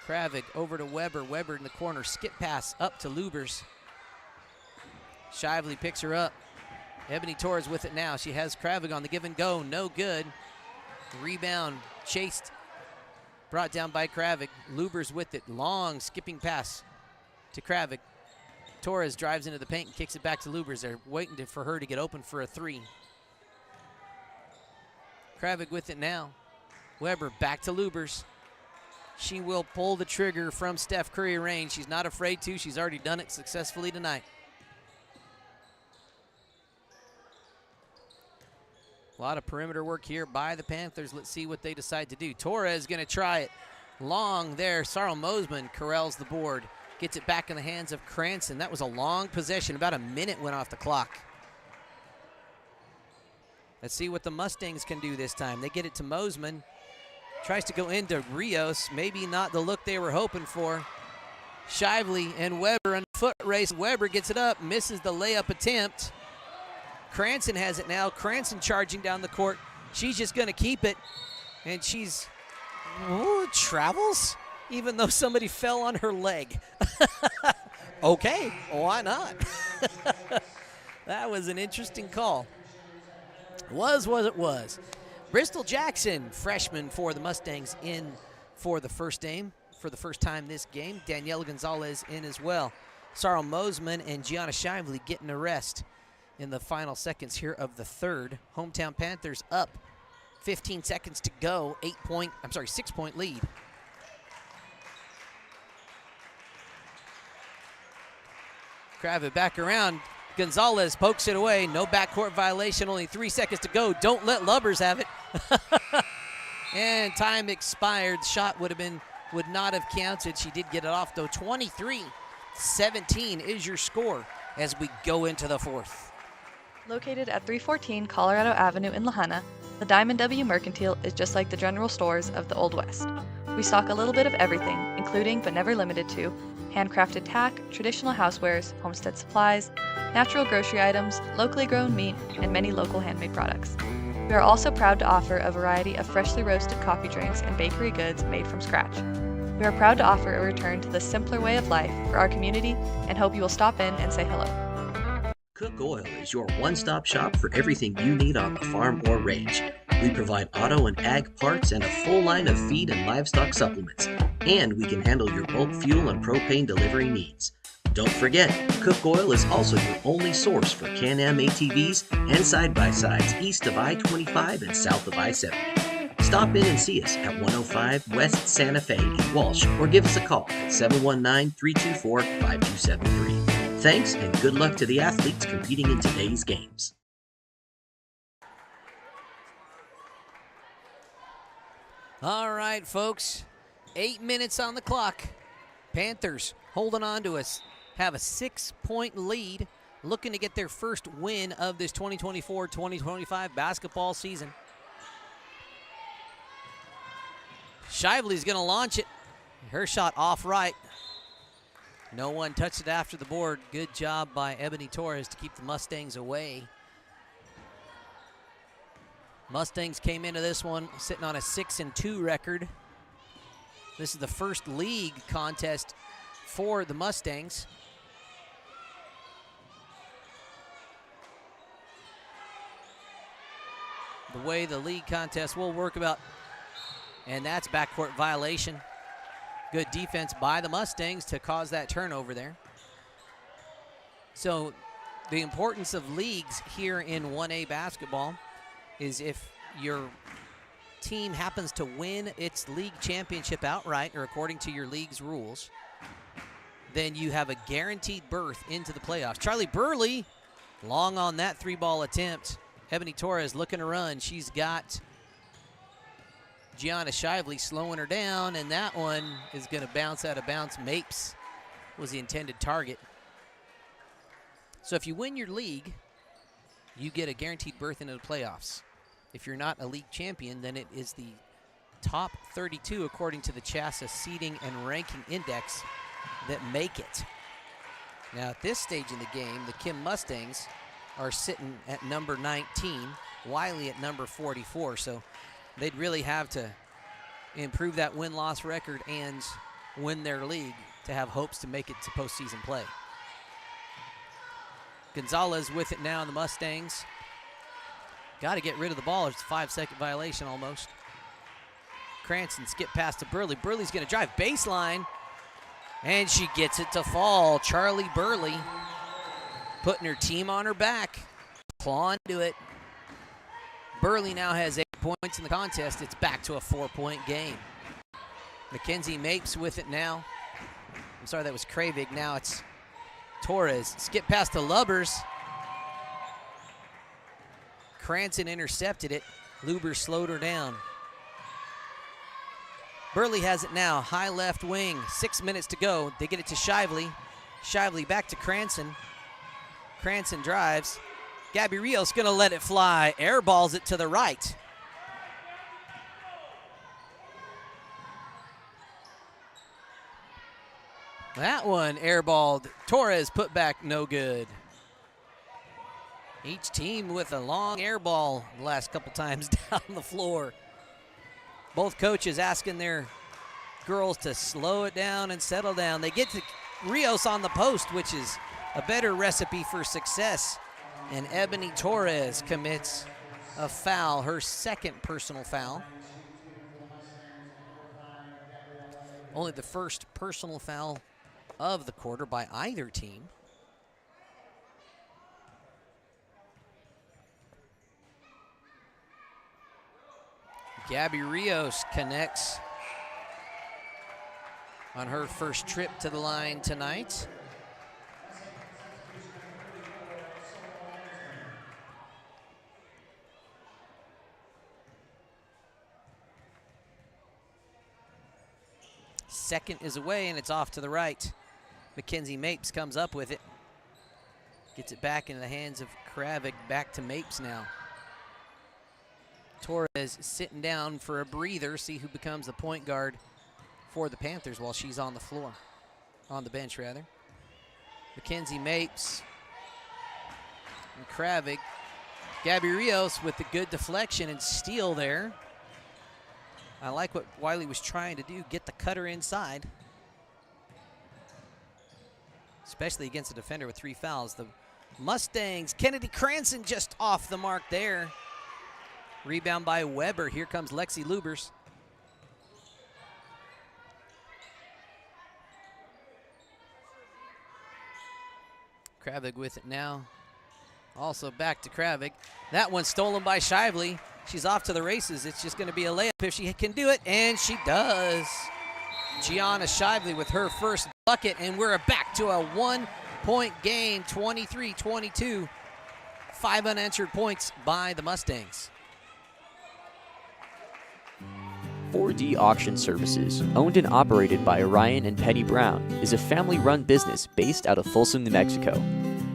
Kravik over to Weber. Weber in the corner. Skip pass up to Lubers. Shively picks her up. Ebony Torres with it now. She has Kravik on the give and go. No good. Rebound chased. Brought down by Kravik. Lubers with it. Long skipping pass to Kravik. Torres drives into the paint and kicks it back to Lubers. They're waiting for her to get open for a three. Kravik with it now. Weber back to Lubers. She will pull the trigger from Steph Curry range. She's not afraid to. She's already done it successfully tonight. A lot of perimeter work here by the Panthers. Let's see what they decide to do. Torres going to try it. Long there. Sarl Mosman corrals the board. Gets it back in the hands of Cranston. That was a long possession. About a minute went off the clock. Let's see what the Mustangs can do this time. They get it to Mosman. Tries to go into Rios. Maybe not the look they were hoping for. Shively and Weber on foot race. Weber gets it up. Misses the layup attempt. Cranston has it now. Cranston charging down the court. She's just going to keep it. And she's, travels? Even though somebody fell on her leg. Okay, why not? That was an interesting call. Was what it was. Bristol Jackson, freshman for the Mustangs, in for the first time this game. Daniela Gonzalez in as well. Sarl Mosman and Gianna Shively getting a rest in the final seconds here of the third. Hometown Panthers up. 15 seconds to go. 6-point lead. Kravik back around. Gonzalez pokes it away. No backcourt violation. Only 3 seconds to go. Don't let Lubbers have it. And time expired. Shot would not have counted. She did get it off though. 23-17 is your score as we go into the fourth. Located at 314 Colorado Avenue in Lahana, the Diamond W Mercantile is just like the general stores of the Old West. We stock a little bit of everything, including but never limited to handcrafted tack, traditional housewares, homestead supplies, natural grocery items, locally grown meat, and many local handmade products. We are also proud to offer a variety of freshly roasted coffee drinks and bakery goods made from scratch. We are proud to offer a return to the simpler way of life for our community and hope you will stop in and say hello. Cook Oil is your one-stop shop for everything you need on the farm or range. We provide auto and ag parts and a full line of feed and livestock supplements. And we can handle your bulk fuel and propane delivery needs. Don't forget, Cook Oil is also your only source for Can-Am ATVs and side-by-sides east of I-25 and south of I-70. Stop in and see us at 105 West Santa Fe in Walsh or give us a call at 719-324-5273. Thanks and good luck to the athletes competing in today's games. All right, folks. 8 minutes on the clock. Panthers holding on to us. Have a 6-point lead. Looking to get their first win of this 2024-2025 basketball season. Shively's going to launch it. Her shot off right. No one touched it after the board. Good job by Ebony Torres to keep the Mustangs away. Mustangs came into this one sitting on a 6-2 record. This is the first league contest for the Mustangs. The way the league contest will work and that's backcourt violation. Good defense by the Mustangs to cause that turnover there. So the importance of leagues here in 1A basketball is if your team happens to win its league championship outright or according to your league's rules, then you have a guaranteed berth into the playoffs. Charlie Burley, long on that 3-ball attempt. Ebony Torres looking to run. She's got Gianna Shively slowing her down, and that one is going to bounce out of bounds. Mapes was the intended target. So if you win your league, you get a guaranteed berth into the playoffs. If you're not a league champion, then it is the top 32 according to the CHASA Seeding and Ranking Index that make it. Now at this stage in the game, the Kim Mustangs are sitting at number 19, Wiley at number 44, so they'd really have to improve that win-loss record and win their league to have hopes to make it to postseason play. Gonzalez with it now in the Mustangs. Got to get rid of the ball. It's a 5-second violation almost. Cranston skip past to Burley. Burley's going to drive baseline, and she gets it to fall. Charlie Burley putting her team on her back, clawing to it. Burley now has 8 points in the contest. It's back to a 4-point game. Mackenzie Mapes with it now. I'm sorry, that was Kravig. Now it's Torres. Skip past to Lubbers. Cranston intercepted it. Luber slowed her down. Burley has it now, high left wing, 6 minutes to go. They get it to Shively. Shively back to Cranston. Cranston drives. Gabby Rios gonna let it fly. Airballs it to the right. That one airballed. Torres put back, no good. Each team with a long air ball the last couple times down the floor. Both coaches asking their girls to slow it down and settle down. They get to Rios on the post, which is a better recipe for success. And Ebony Torres commits a foul, her second personal foul. Only the first personal foul of the quarter by either team. Gabby Rios connects on her first trip to the line tonight. Second is away, and it's off to the right. Mackenzie Mapes comes up with it. Gets it back into the hands of Kravik. Back to Mapes now. Torres sitting down for a breather, see who becomes the point guard for the Panthers while she's on the floor, on the bench rather. Mackenzie Mapes and Kravik. Gabby Rios with the good deflection and steal there. I like what Wiley was trying to do, get the cutter inside, especially against a defender with 3 fouls. The Mustangs, Kennedy Cranston just off the mark there. Rebound by Weber. Here comes Lexi Lubers. Kravik with it now. Also back to Kravik. That one stolen by Shively. She's off to the races. It's just going to be a layup if she can do it, and she does. Gianna Shively with her first bucket, and we're back to a 1-point game, 23-22. 5 unanswered points by the Mustangs. 4D Auction Services, owned and operated by Ryan and Penny Brown, is a family-run business based out of Folsom, New Mexico.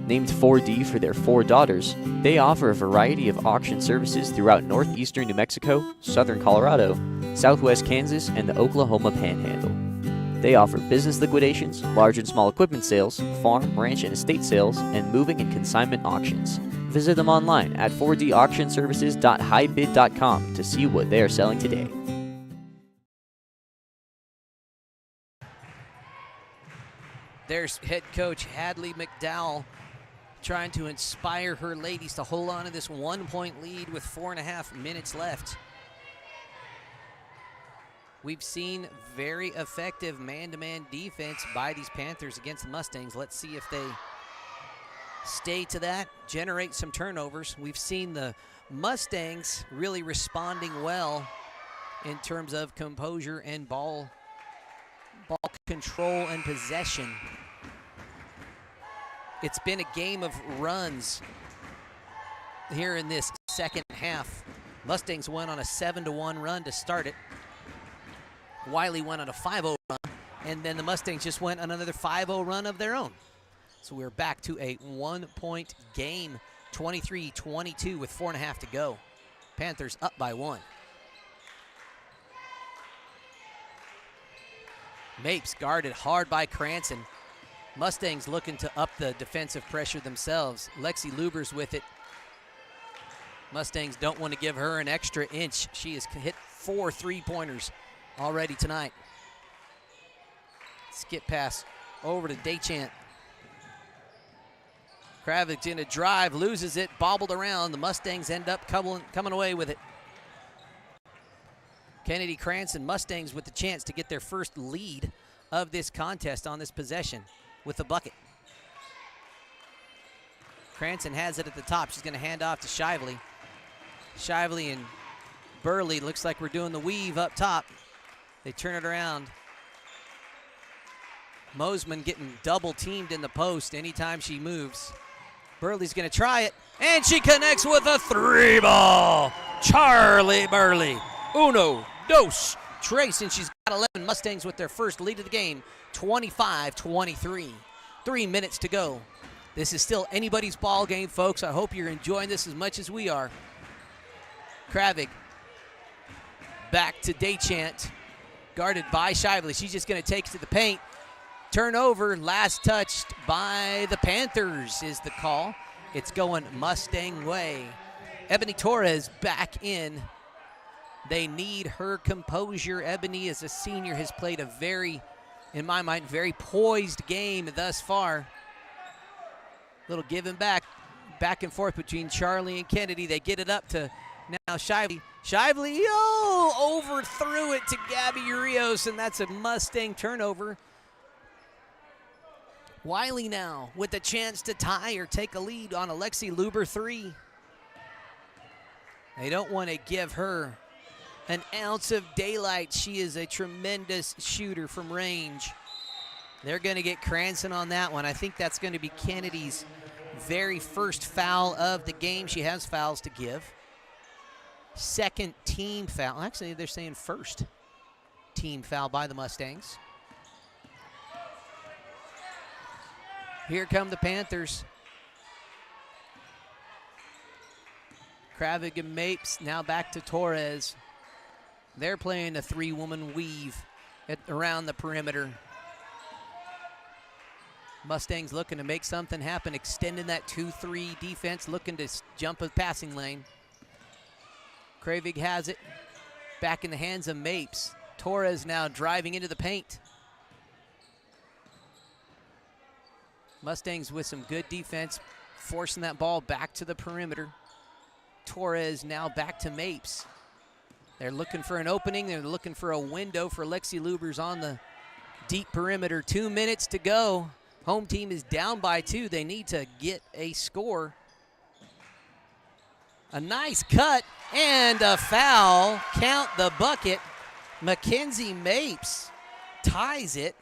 Named 4D for their 4 daughters, they offer a variety of auction services throughout northeastern New Mexico, southern Colorado, southwest Kansas, and the Oklahoma Panhandle. They offer business liquidations, large and small equipment sales, farm, ranch, and estate sales, and moving and consignment auctions. Visit them online at 4dauctionservices.highbid.com to see what they are selling today. There's head coach Hadley McDowell trying to inspire her ladies to hold on to this 1-point lead with 4.5 minutes left. We've seen very effective man-to-man defense by these Panthers against the Mustangs. Let's see if they stay to that, generate some turnovers. We've seen the Mustangs really responding well in terms of composure and ball control and possession. It's been a game of runs here in this second half. Mustangs went on a 7-1 run to start it. Wiley went on a 5-0 run, and then the Mustangs just went on another 5-0 run of their own. So we're back to a 1-point game, 23-22 with 4.5 to go. Panthers up by 1. Mapes guarded hard by Cranston. Mustangs looking to up the defensive pressure themselves. Lexi Luber's with it. Mustangs don't want to give her an extra inch. She has hit 4 3-pointers already tonight. Skip pass over to Daychant. Kravitz in a drive, loses it, bobbled around. The Mustangs end up coming away with it. Kennedy Cranston, Mustangs with the chance to get their first lead of this contest on this possession with the bucket. Cranston has it at the top. She's going to hand off to Shively. Shively and Burley, looks like we're doing the weave up top. They turn it around. Mosman getting double teamed in the post anytime she moves. Burley's going to try it, and she connects with a 3-ball. Charlie Burley. Uno, dos, tres, and she's got 11. Mustangs with their first lead of the game, 25-23. 3 minutes to go. This is still anybody's ball game, folks. I hope you're enjoying this as much as we are. Kravik back to Daychant, guarded by Shively. She's just going to take it to the paint. Turnover, last touched by the Panthers is the call. It's going Mustang way. Ebony Torres back in. They need her composure. Ebony, as a senior, has played a very, in my mind, very poised game thus far. Little give and back and forth between Charlie and Kennedy. They get it up to now Shively. Shively, overthrew it to Gabby Urios, and that's a Mustang turnover. Wiley now with the chance to tie or take a lead on Alexi Luber 3. They don't want to give her an ounce of daylight. She is a tremendous shooter from range. They're going to get Cranston on that one. I think that's going to be Kennedy's very first foul of the game. She has fouls to give. Second team foul. Actually, they're saying first team foul by the Mustangs. Here come the Panthers. Kravik and Mapes now back to Torres. They're playing a 3-woman weave around the perimeter. Mustangs looking to make something happen, extending that 2-3 defense, looking to jump a passing lane. Kravik has it back in the hands of Mapes. Torres now driving into the paint. Mustangs with some good defense, forcing that ball back to the perimeter. Torres now back to Mapes. They're looking for an opening. They're looking for a window for Lexi Lubers on the deep perimeter. 2 minutes to go. Home team is down by 2. They need to get a score. A nice cut and a foul. Count the bucket. Mackenzie Mapes ties it.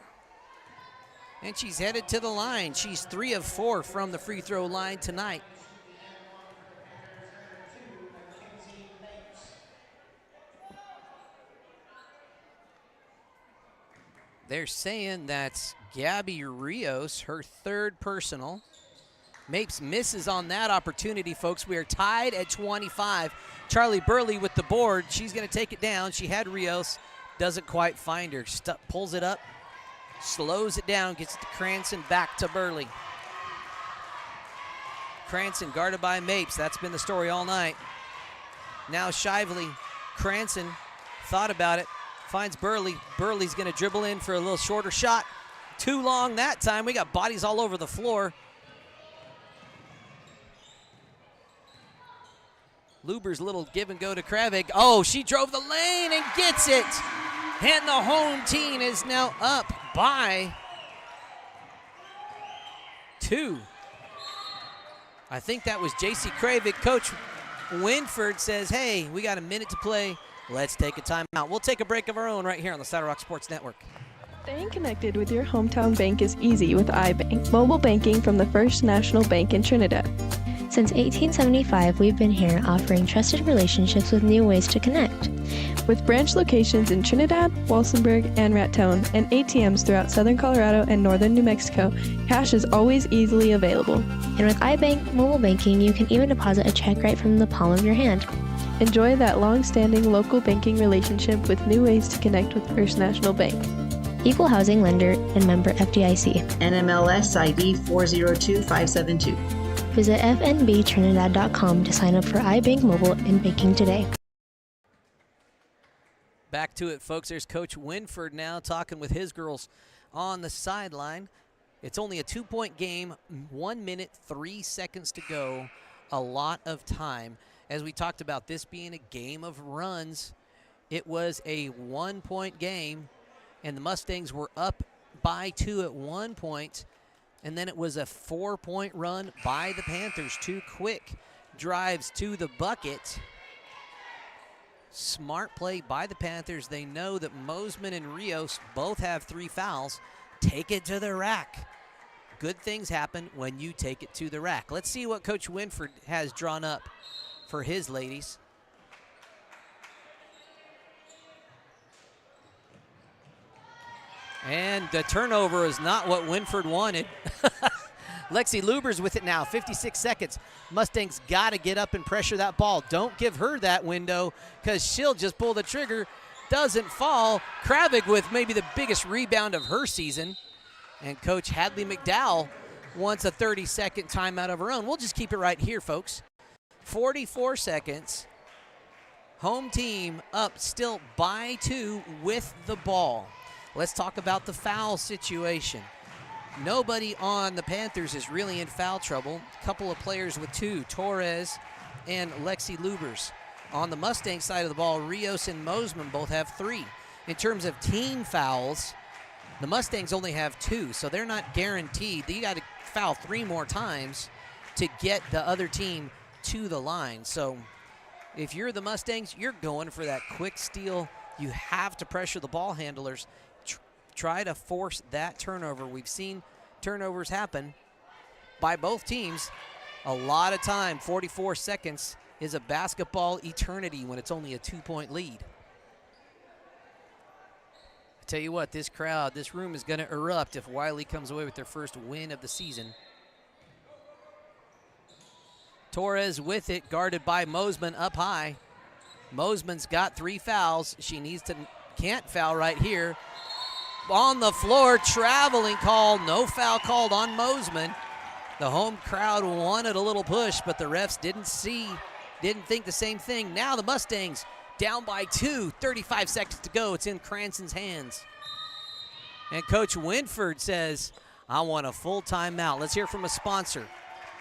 And she's headed to the line. She's 3 of 4 from the free throw line tonight. They're saying that's Gabby Rios, her third personal. Mapes misses on that opportunity, folks. We are tied at 25. Charlie Burley with the board. She's going to take it down. She had Rios. Doesn't quite find her. Pulls it up. Slows it down, gets it to Cranston, back to Burley. Cranston guarded by Mapes. That's been the story all night. Now Shively. Cranston thought about it, finds Burley. Burley's going to dribble in for a little shorter shot. Too long that time. We got bodies all over the floor. Luber's little give and go to Kravik. Oh, she drove the lane and gets it. And the home team is now up by 2. I think that was J.C. Kravik. Coach Winford says, hey, we got a minute to play. Let's take a timeout. We'll take a break of our own right here on the Saddle Rock Sports Network. Staying connected with your hometown bank is easy with iBank, mobile banking from the First National Bank in Trinidad. Since 1875, we've been here offering trusted relationships with new ways to connect. With branch locations in Trinidad, Walsenburg, and Raton, and ATMs throughout southern Colorado and northern New Mexico, cash is always easily available. And with iBank mobile banking, you can even deposit a check right from the palm of your hand. Enjoy that long-standing local banking relationship with new ways to connect with First National Bank. Equal housing lender and member FDIC. NMLS ID 402572. Visit fnbtrinidad.com to sign up for iBank mobile and banking today. Back to it, folks. There's Coach Winford now talking with his girls on the sideline. It's only a 2-point game, 1 minute, 3 seconds to go. A lot of time. As we talked about this being a game of runs, it was a 1-point game, and the Mustangs were up by 2 at one point, and then it was a 4-point run by the Panthers. 2 quick drives to the bucket. Smart play by the Panthers. They know that Mosman and Rios both have 3 fouls. Take it to the rack. Good things happen when you take it to the rack. Let's see what Coach Winford has drawn up for his ladies. And the turnover is not what Winford wanted. Lexi Lubers with it now, 56 seconds. Mustangs got to get up and pressure that ball. Don't give her that window because she'll just pull the trigger. Doesn't fall. Kravig with maybe the biggest rebound of her season. And Coach Hadley McDowell wants a 30-second timeout of her own. We'll just keep it right here, folks. 44 seconds. Home team up still by 2 with the ball. Let's talk about the foul situation. Nobody on the Panthers is really in foul trouble. A couple of players with 2, Torres and Lexi Lubers. On the Mustang side of the ball, Rios and Mosman both have 3. In terms of team fouls, the Mustangs only have 2, so they're not guaranteed. You got to foul 3 more times to get the other team to the line. So if you're the Mustangs, you're going for that quick steal. You have to pressure the ball handlers. Try to force that turnover. We've seen turnovers happen by both teams a lot of time. 44 seconds is a basketball eternity when it's only a 2-point lead. I tell you what, this crowd, this room is going to erupt if Wiley comes away with their first win of the season. Torres with it, guarded by Mosman up high. Mosman's got 3 fouls. She can't foul right here. On the floor, traveling call, no foul called on Mosman. The home crowd wanted a little push, but the refs didn't think the same thing. Now the Mustangs down by 2, 35 seconds to go. It's in Cranston's hands. And Coach Winford says, I want a full timeout. Let's hear from a sponsor.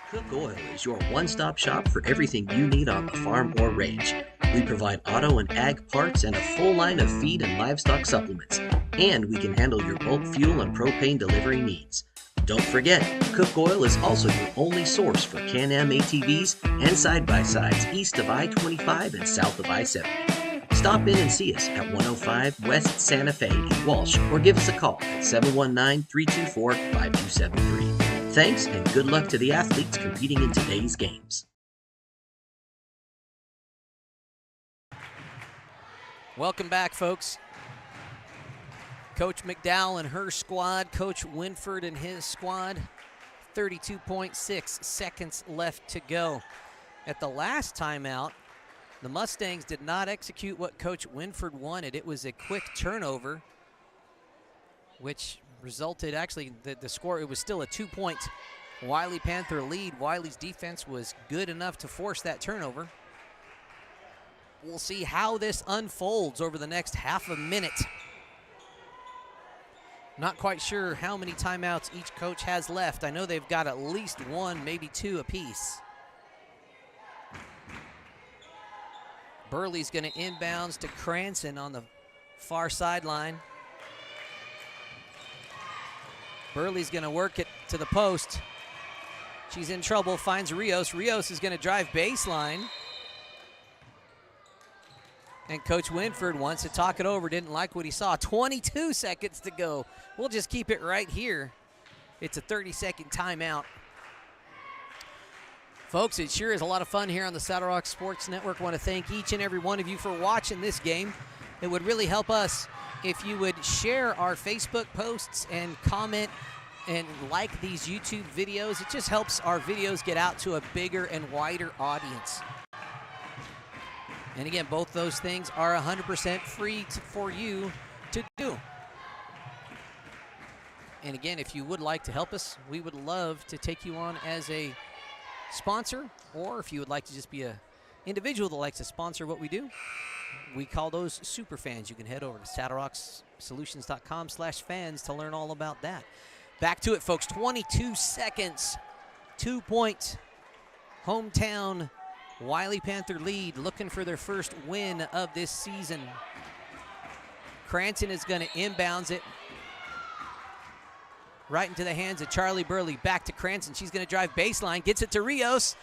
Cook Oil is your one-stop shop for everything you need on the farm or range. We provide auto and ag parts and a full line of feed and livestock supplements. And we can handle your bulk fuel and propane delivery needs. Don't forget, Cook Oil is also your only source for Can-Am ATVs and side-by-sides east of I-25 and south of I-70. Stop in and see us at 105 West Santa Fe in Walsh or give us a call at 719-324-5273. Thanks and good luck to the athletes competing in today's games. Welcome back, folks. Coach McDowell and her squad, Coach Winford and his squad. 32.6 seconds left to go. At the last timeout, the Mustangs did not execute what Coach Winford wanted. It was a quick turnover, which resulted, actually, the score, it was still a 2-point Wiley Panther lead. Wiley's defense was good enough to force that turnover. We'll see how this unfolds over the next half a minute. Not quite sure how many timeouts each coach has left. I know they've got at least 1, maybe 2 apiece. Burley's going to inbounds to Cranston on the far sideline. Burley's going to work it to the post. She's in trouble, finds Rios. Rios is going to drive baseline. And Coach Winford wants to talk it over, didn't like what he saw. 22 seconds to go. We'll just keep it right here. It's a 30-second timeout. Folks, it sure is a lot of fun here on the Saddle Rock Sports Network. I want to thank each and every one of you for watching this game. it would really help us if you would share our Facebook posts and comment and like these YouTube videos. It just helps our videos get out to a bigger and wider audience. And again, both those things are 100% free for you to do. And again, if you would like to help us, we would love to take you on as a sponsor, or if you would like to just be an individual that likes to sponsor what we do, we call those super fans. You can head over to saddlerocksolutions.com/fans to learn all about that. Back to it, folks. 22 seconds. 2-point hometown Wiley Panther lead, looking for their first win of this season. Cranston is going to inbounds it right into the hands of Charlie Burley. Back to Cranston. She's going to drive baseline, gets it to Rios.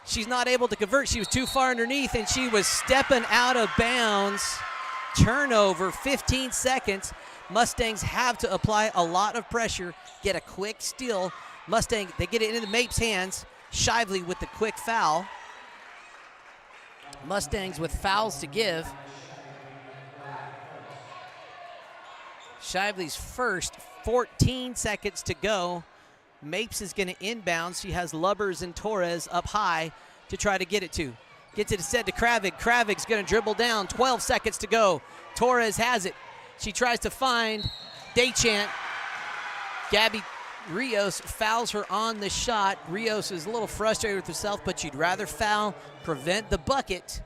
She's not able to convert. She was too far underneath, and she was stepping out of bounds. Turnover, 15 seconds. Mustangs have to apply a lot of pressure, get a quick steal. Mustang, they get it into Mapes' hands. Shively with the quick foul. Mustangs with fouls to give. Shively's first, 14 seconds to go. Mapes is going to inbound. She has Lubbers and Torres up high to try to get it to. Gets it instead to Kravig. Kravig's going to dribble down. 12 seconds to go. Torres has it. She tries to find Daychant. Gabby Rios fouls her on the shot. Rios is a little frustrated with herself, but she'd rather foul, prevent the bucket,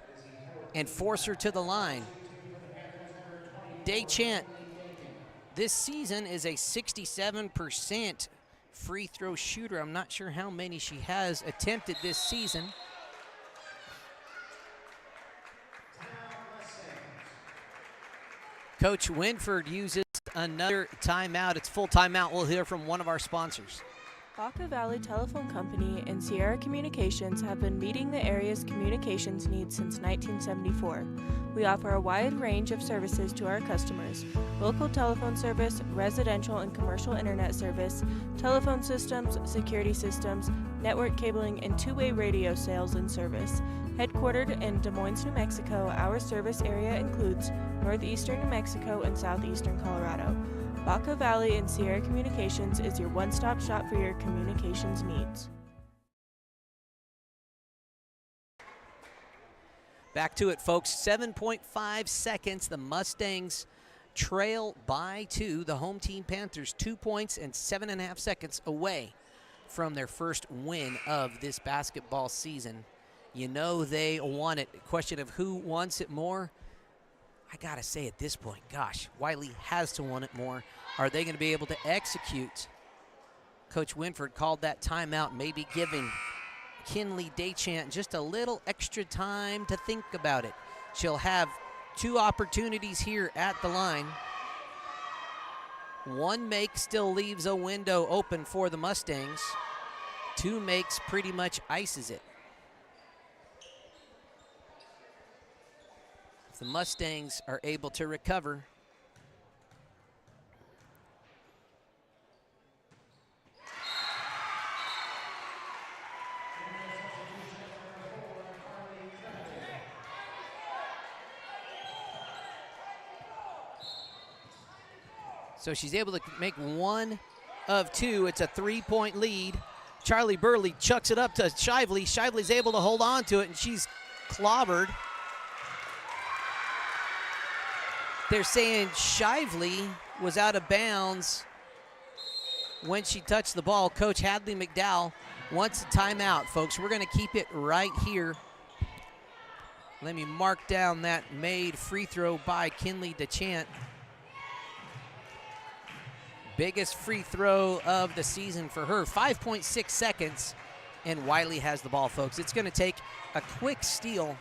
and force her to the line. Daychant this season is a 67% free throw shooter. I'm not sure how many she has attempted this season. Coach Winford uses another timeout. It's full timeout. We'll hear from one of our sponsors. Baca Valley Telephone Company and Sierra Communications have been meeting the area's communications needs since 1974. We offer a wide range of services to our customers: local telephone service, residential and commercial internet service, telephone systems, security systems, network cabling, and two-way radio sales and service. Headquartered in Des Moines, New Mexico, our service area includes northeastern New Mexico and southeastern Colorado. Baca Valley and Sierra Communications is your one-stop shop for your communications needs. Back to it, folks. 7.5 seconds. The Mustangs trail by 2. The home team Panthers 2 points and 7.5 seconds away from their first win of this basketball season. You know they want it. Question of who wants it more? I got to say at this point, gosh, Wiley has to want it more. Are they going to be able to execute? Coach Winford called that timeout, maybe giving Kinley Daychant just a little extra time to think about it. She'll have 2 opportunities here at the line. One make still leaves a window open for the Mustangs. 2 makes pretty much ices it. If the Mustangs are able to recover, so she's able to make 1 of 2. It's a 3-point lead. Charlie Burley chucks it up to Shively. Shively's able to hold on to it, and she's clobbered. They're saying Shively was out of bounds when she touched the ball. Coach Hadley McDowell wants a timeout, folks. We're going to keep it right here. Let me mark down that made free throw by Kinley Daychant. Biggest free throw of the season for her. 5.6 seconds, and Wiley has the ball, folks. It's going to take a quick steal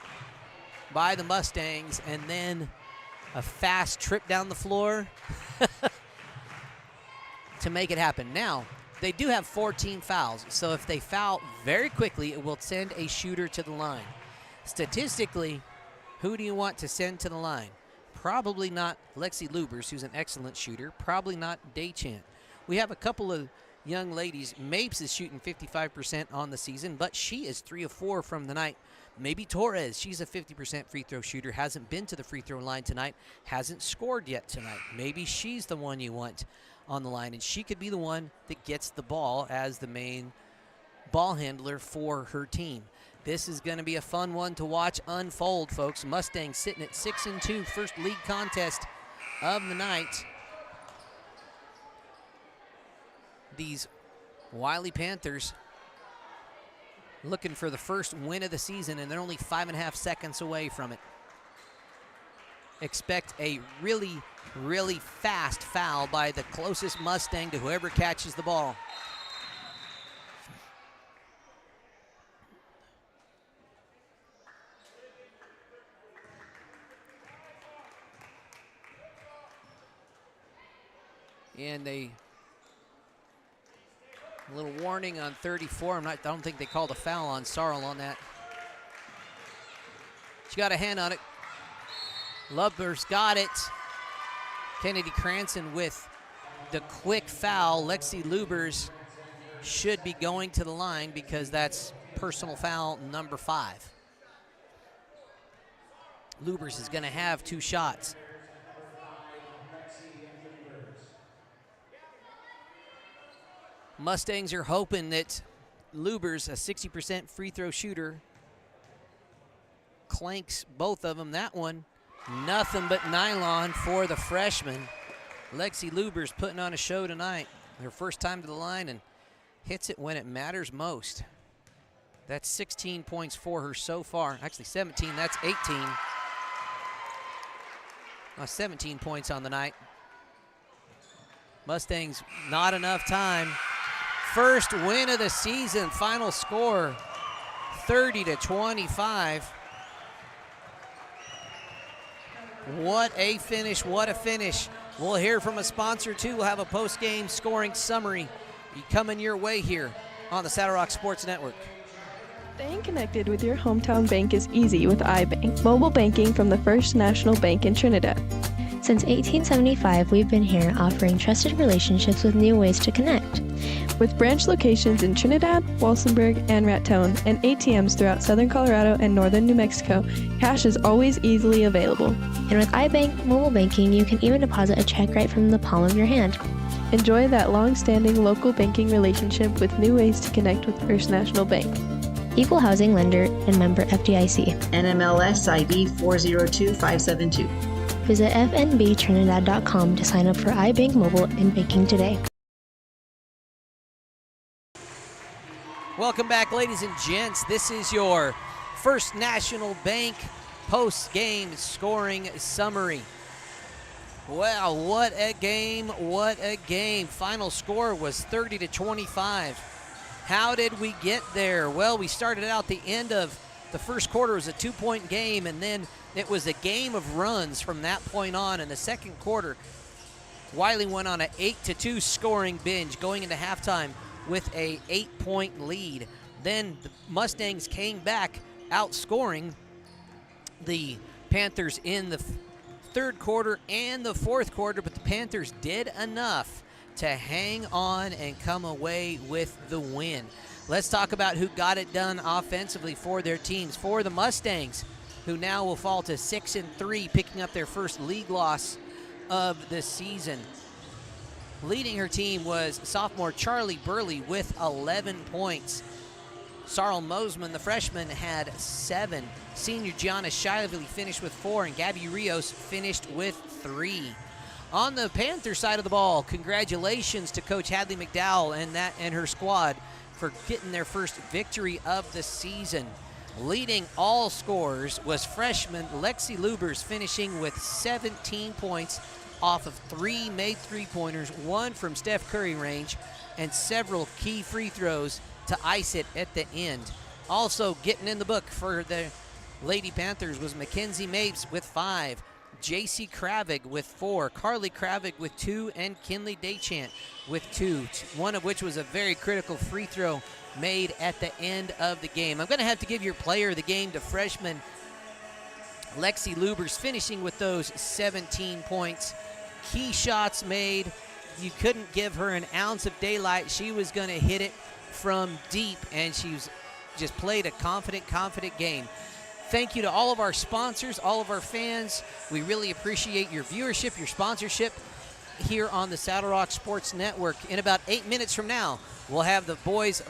by the Mustangs and then a fast trip down the floor to make it happen. Now, they do have 14 fouls, so if they foul very quickly, it will send a shooter to the line. Statistically, who do you want to send to the line? Probably not Lexi Lubers, who's an excellent shooter. Probably not Daychant. We have a couple of young ladies. Mapes is shooting 55% on the season, but she is 3 of 4 from the night. Maybe Torres, she's a 50% free throw shooter, hasn't been to the free throw line tonight, hasn't scored yet tonight. Maybe she's the one you want on the line, and she could be the one that gets the ball as the main ball handler for her team. This is going to be a fun one to watch unfold, folks. Mustangs sitting at 6-2, first league contest of the night. These Wiley Panthers looking for the first win of the season, and they're only 5.5 seconds away from it. Expect a really, really fast foul by the closest Mustang to whoever catches the ball. And a little warning on 34. I don't think they called a foul on Sarl on that. She got a hand on it. Lubbers got it. Kennedy Cranston with the quick foul. Lexi Lubers should be going to the line because that's personal foul number 5. Lubers is going to have 2 shots. Mustangs are hoping that Lubers, a 60% free throw shooter, clanks both of them. That one, nothing but nylon for the freshman. Lexi Lubers putting on a show tonight. Her first time to the line and hits it when it matters most. That's 16 points for her so far. Actually 17, that's 18. 17 points on the night. Mustangs, not enough time. First win of the season. Final score, 30-25. What a finish, what a finish. We'll hear from a sponsor too. We'll have a post-game scoring summary coming your way here on the Saddle Rock Sports Network. Staying connected with your hometown bank is easy with iBank, mobile banking from the First National Bank in Trinidad. Since 1875, we've been here offering trusted relationships with new ways to connect. With branch locations in Trinidad, Walsenburg, and Raton, and ATMs throughout southern Colorado and northern New Mexico, cash is always easily available. And with iBank mobile banking, you can even deposit a check right from the palm of your hand. Enjoy that long-standing local banking relationship with new ways to connect with First National Bank. Equal housing lender and member FDIC. NMLS ID 402572. Visit fnbtrinidad.com to sign up for iBank mobile and banking today. Welcome back, ladies and gents. This is your First National Bank post-game scoring summary. Wow, what a game, what a game. Final score was 30-25. How did we get there? Well, we started out the end of the first quarter was a 2-point game, and then it was a game of runs from that point on. In the second quarter, Wiley went on an 8-2 scoring binge going into halftime with a 8-point lead. Then the Mustangs came back outscoring the Panthers in the third quarter and the fourth quarter, but the Panthers did enough to hang on and come away with the win. Let's talk about who got it done offensively for their teams. For the Mustangs, who now will fall to 6-3, picking up their first league loss of the season. Leading her team was sophomore Charlie Burley with 11 points. Sarl Mosman, the freshman, had 7. Senior Gianna Shively finished with 4, and Gabby Rios finished with 3. On the Panther side of the ball, congratulations to Coach Hadley McDowell and her squad for getting their first victory of the season. Leading all scorers was freshman Lexi Lubers, finishing with 17 points off of 3 made three-pointers, 1 from Steph Curry range, and several key free throws to ice it at the end. Also getting in the book for the Lady Panthers was Mackenzie Mapes with 5, J.C. Kravig with 4, Carly Kravig with 2, and Kinley Daychant with 2, one of which was a very critical free throw made at the end of the game. I'm going to have to give your player of the game to freshman Lexi Lubers, finishing with those 17 points. Key shots made. You couldn't give her an ounce of daylight. She was going to hit it from deep, and she was just played a confident game. Thank you to all of our sponsors, all of our fans. We really appreciate your viewership, your sponsorship here on the Saddle Rock Sports Network. In about 8 minutes from now, we'll have the boys